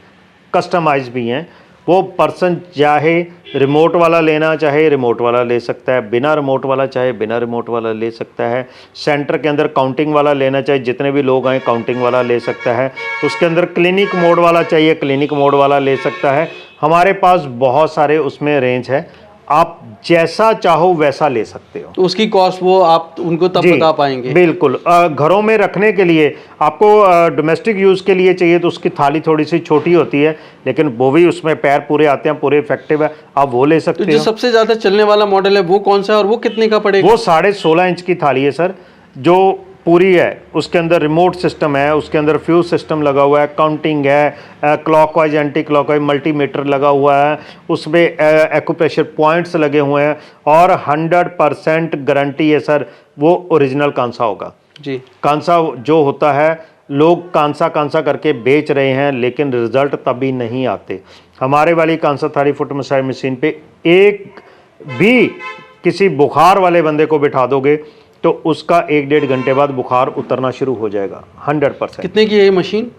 कस्टमाइज भी हैं, वो पर्सन चाहे रिमोट वाला लेना चाहे रिमोट वाला ले सकता है, बिना रिमोट वाला चाहे बिना रिमोट वाला ले सकता है, सेंटर के अंदर काउंटिंग वाला लेना चाहे जितने भी लोग आए काउंटिंग वाला ले सकता है, उसके अंदर क्लिनिक मोड वाला चाहिए क्लिनिक मोड वाला ले सकता है। हमारे पास बहुत सारे उसमें रेंज है, आप जैसा चाहो वैसा ले सकते हो। तो उसकी कॉस्ट वो आप उनको तब बता पाएंगे? बिल्कुल, घरों में रखने के लिए आपको डोमेस्टिक यूज़ के लिए चाहिए तो उसकी थाली थोड़ी सी छोटी होती है, लेकिन वो भी उसमें पैर पूरे आते हैं, पूरे इफेक्टिव है, आप वो ले सकते हो। जो सबसे ज़्यादा चलने वाला मॉडल है वो कौन सा है और वो कितने का पड़ेगा? वो 16.5 इंच की थाली है सर, जो पूरी है, उसके अंदर रिमोट सिस्टम है, उसके अंदर फ्यूज सिस्टम लगा हुआ है, काउंटिंग है, क्लॉकवाइज एंटी क्लॉकवाइज मल्टीमीटर लगा हुआ है, उसमें एक्यूप्रेशर पॉइंट्स लगे हुए हैं, और 100% गारंटी है सर वो ओरिजिनल कांसा होगा जी। कांसा जो होता है, लोग कांसा कांसा करके बेच रहे हैं लेकिन रिजल्ट तभी नहीं आते। हमारे वाली कांसा थाली फुट मसाज मशीन पे एक भी किसी बुखार वाले बंदे को बिठा दोगे तो उसका 1-1.5 घंटे बाद बुखार उतरना शुरू हो जाएगा 100%। कितने की है ये मशीन?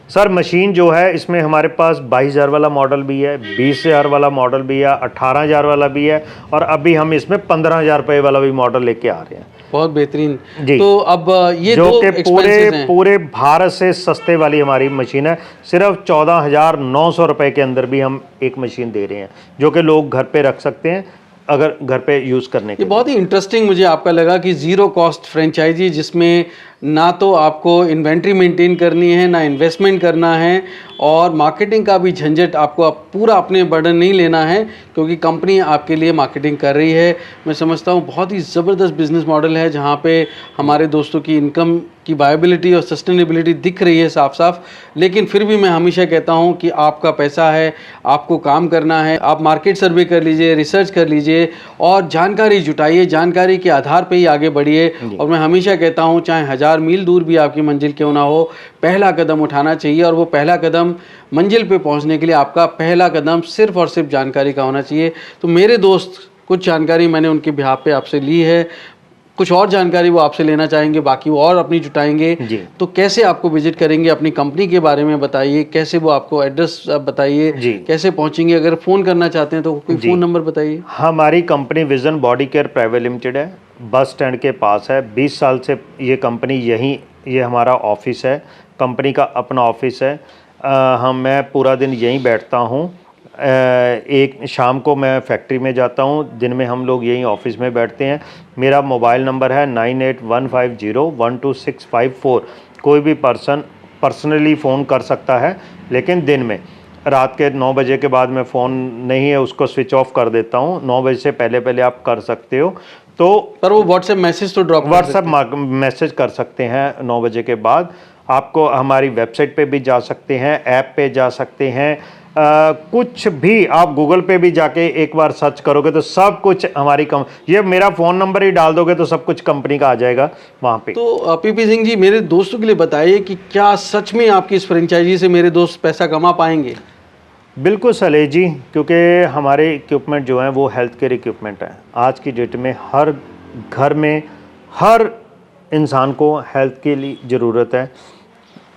सर मशीन जो है इसमें हमारे पास 22,000 वाला मॉडल भी है, 20,000 वाला मॉडल भी है, 18,000 वाला भी है, और अभी हम इसमें 15,000 रुपये वाला भी मॉडल लेके आ रहे हैं। बहुत बेहतरीन जी। तो अब ये जो दो कि expenses हैं। पूरे भारत से सस्ते वाली हमारी मशीन है, सिर्फ 14,900 रुपये के अंदर भी हम एक मशीन दे रहे हैं, जो कि लोग घर पे रख सकते हैं अगर घर पे यूज़ करने के ये बहुत ही इंटरेस्टिंग मुझे आपका लगा कि ज़ीरो कॉस्ट फ्रेंचाइजी, जिसमें ना तो आपको इन्वेंट्री मेंटेन करनी है, ना इन्वेस्टमेंट करना है, और मार्केटिंग का भी झंझट आपको पूरा अपने बर्डन नहीं लेना है, क्योंकि कंपनी आपके लिए मार्केटिंग कर रही है। मैं समझता हूँ बहुत ही ज़बरदस्त बिजनेस मॉडल है, जहाँ पे हमारे दोस्तों की इनकम की वायबिलिटी और सस्टेनेबिलिटी दिख रही है साफ साफ। लेकिन फिर भी मैं हमेशा कहता हूँ कि आपका पैसा है, आपको काम करना है, आप मार्केट सर्वे कर लीजिए, रिसर्च कर लीजिए और जानकारी जुटाइए, जानकारी के आधार पे ही आगे बढ़िए। और मैं हमेशा कहता हूँ चाहे 1000 मील दूर भी आपकी मंजिल क्यों ना हो, पहला कदम उठाना चाहिए, और वो पहला कदम मंजिल पे पहुँचने के लिए आपका पहला कदम सिर्फ और सिर्फ जानकारी का होना चाहिए। तो मेरे दोस्त, कुछ जानकारी मैंने उनके बिहाफ पे आपसे ली है, कुछ और जानकारी वो आपसे लेना चाहेंगे, बाकी वो और अपनी जुटाएंगे। तो कैसे आपको विजिट करेंगे, अपनी कंपनी के बारे में बताइए, कैसे वो आपको एड्रेस बताइए, कैसे पहुंचेंगे, अगर फ़ोन करना चाहते हैं तो कोई फ़ोन नंबर बताइए। हमारी company vision body care private limited है, बस स्टैंड के पास है। 20 साल से ये कंपनी यहीं, ये हमारा ऑफिस है, कंपनी का अपना ऑफिस है। मैं पूरा दिन यहीं बैठता हूँ, एक शाम को मैं फैक्ट्री में जाता हूँ, दिन में हम लोग यहीं ऑफिस में बैठते हैं। मेरा मोबाइल नंबर है 9815012654। कोई भी पर्सनली फ़ोन कर सकता है, लेकिन दिन में रात के 9 बजे के बाद मैं फ़ोन नहीं है उसको स्विच ऑफ कर देता हूँ। 9 बजे से पहले आप कर सकते हो। तो पर वो व्हाट्सएप मैसेज तो ड्रॉप व्हाट्सएप मैसेज कर सकते हैं 9 बजे के बाद। आपको हमारी वेबसाइट पे भी जा सकते हैं, ऐप पे जा सकते हैं, कुछ भी आप गूगल पे भी जाके एक बार सर्च करोगे तो सब कुछ हमारी ये मेरा फ़ोन नंबर ही डाल दोगे तो सब कुछ कंपनी का आ जाएगा वहाँ पे। तो पीपी सिंह जी, मेरे दोस्तों के लिए बताइए कि क्या सच में आपकी इस फ्रेंचाइजी से मेरे दोस्त पैसा कमा पाएंगे? बिल्कुल सलेह जी, क्योंकि हमारे इक्विपमेंट जो हैं वो हेल्थ केयर इक्विपमेंट हैं। आज की डेट में हर घर में हर इंसान को हेल्थ के लिए ज़रूरत है,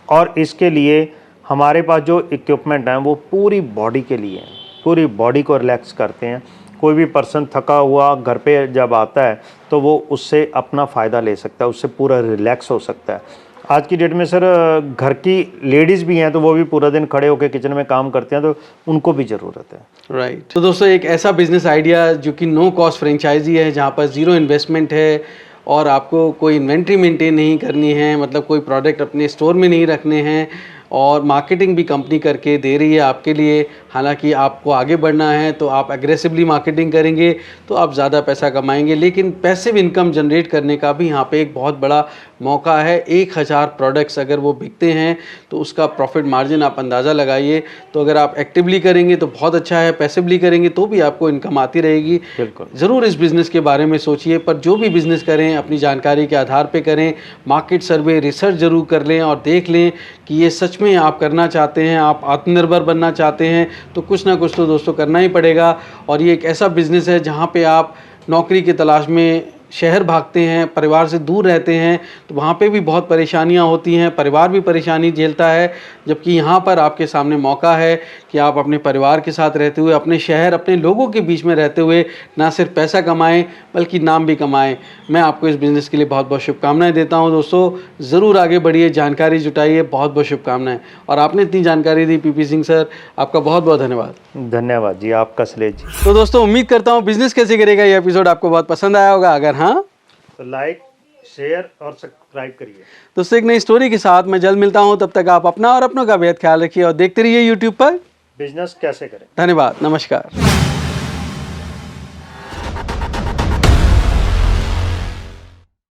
और इसके लिए हमारे पास जो इक्विपमेंट हैं वो पूरी बॉडी के लिए हैं, पूरी बॉडी को रिलैक्स करते हैं। कोई भी पर्सन थका हुआ घर पे जब आता है तो वो उससे अपना फ़ायदा ले सकता है, उससे पूरा रिलैक्स हो सकता है। आज की डेट में सर घर की लेडीज़ भी हैं तो वो भी पूरा दिन खड़े होकर किचन में काम करते हैं, तो उनको भी ज़रूरत है। राइट। तो दोस्तों, एक ऐसा बिजनेस आइडिया जो कि नो कॉस्ट फ्रेंचाइजी है, जहाँ पर ज़ीरो इन्वेस्टमेंट है और आपको कोई इन्वेंट्री मेंटेन नहीं करनी है, मतलब कोई प्रोडक्ट अपने स्टोर में नहीं रखने हैं, और मार्केटिंग भी कंपनी करके दे रही है आपके लिए। हालांकि आपको आगे बढ़ना है तो आप एग्रेसिवली मार्केटिंग करेंगे तो आप ज़्यादा पैसा कमाएंगे, लेकिन पैसिव इनकम जनरेट करने का भी यहाँ पे एक बहुत बड़ा मौका है। 1000 प्रोडक्ट्स अगर वो बिकते हैं तो उसका प्रॉफिट मार्जिन आप अंदाज़ा लगाइए। तो अगर आप एक्टिवली करेंगे तो बहुत अच्छा है, पैसिवली करेंगे तो भी आपको इनकम आती रहेगी। बिल्कुल। ज़रूर इस बिज़नेस के बारे में सोचिए, पर जो भी बिज़नेस करें अपनी जानकारी के आधार पे करें, मार्केट सर्वे रिसर्च ज़रूर कर लें और देख लें कि ये सच में आप करना चाहते हैं, आप आत्मनिर्भर बनना चाहते हैं तो कुछ ना कुछ तो दोस्तों करना ही पड़ेगा। और ये एक ऐसा बिज़नेस है जहाँ पे आप नौकरी की तलाश में शहर भागते हैं, परिवार से दूर रहते हैं, तो वहाँ पे भी बहुत परेशानियाँ होती हैं, परिवार भी परेशानी झेलता है। जबकि यहाँ पर आपके सामने मौका है कि आप अपने परिवार के साथ रहते हुए, अपने शहर, अपने लोगों के बीच में रहते हुए ना सिर्फ पैसा कमाएं बल्कि नाम भी कमाएं। मैं आपको इस बिज़नेस के लिए बहुत बहुत शुभकामनाएं देता हूं। दोस्तों, ज़रूर आगे बढ़िए, जानकारी जुटाइए। बहुत बहुत शुभकामनाएं। और आपने इतनी जानकारी दी पीपी सिंह सर, आपका बहुत बहुत धन्यवाद। धन्यवाद जी, आपका सलेह जी। तो दोस्तों, उम्मीद करता हूँ बिज़नेस कैसे करेगा ये एपिसोड आपको बहुत पसंद आया होगा। अगर हाँ तो लाइक, शेयर और सब्सक्राइब करिए। दोस्तों, एक नई स्टोरी के साथ मैं जल्द मिलता हूँ। तब तक आप अपना और अपनों का बेहद ख्याल रखिए और देखते रहिए यूट्यूब पर बिजनेस कैसे करें। धन्यवाद, नमस्कार।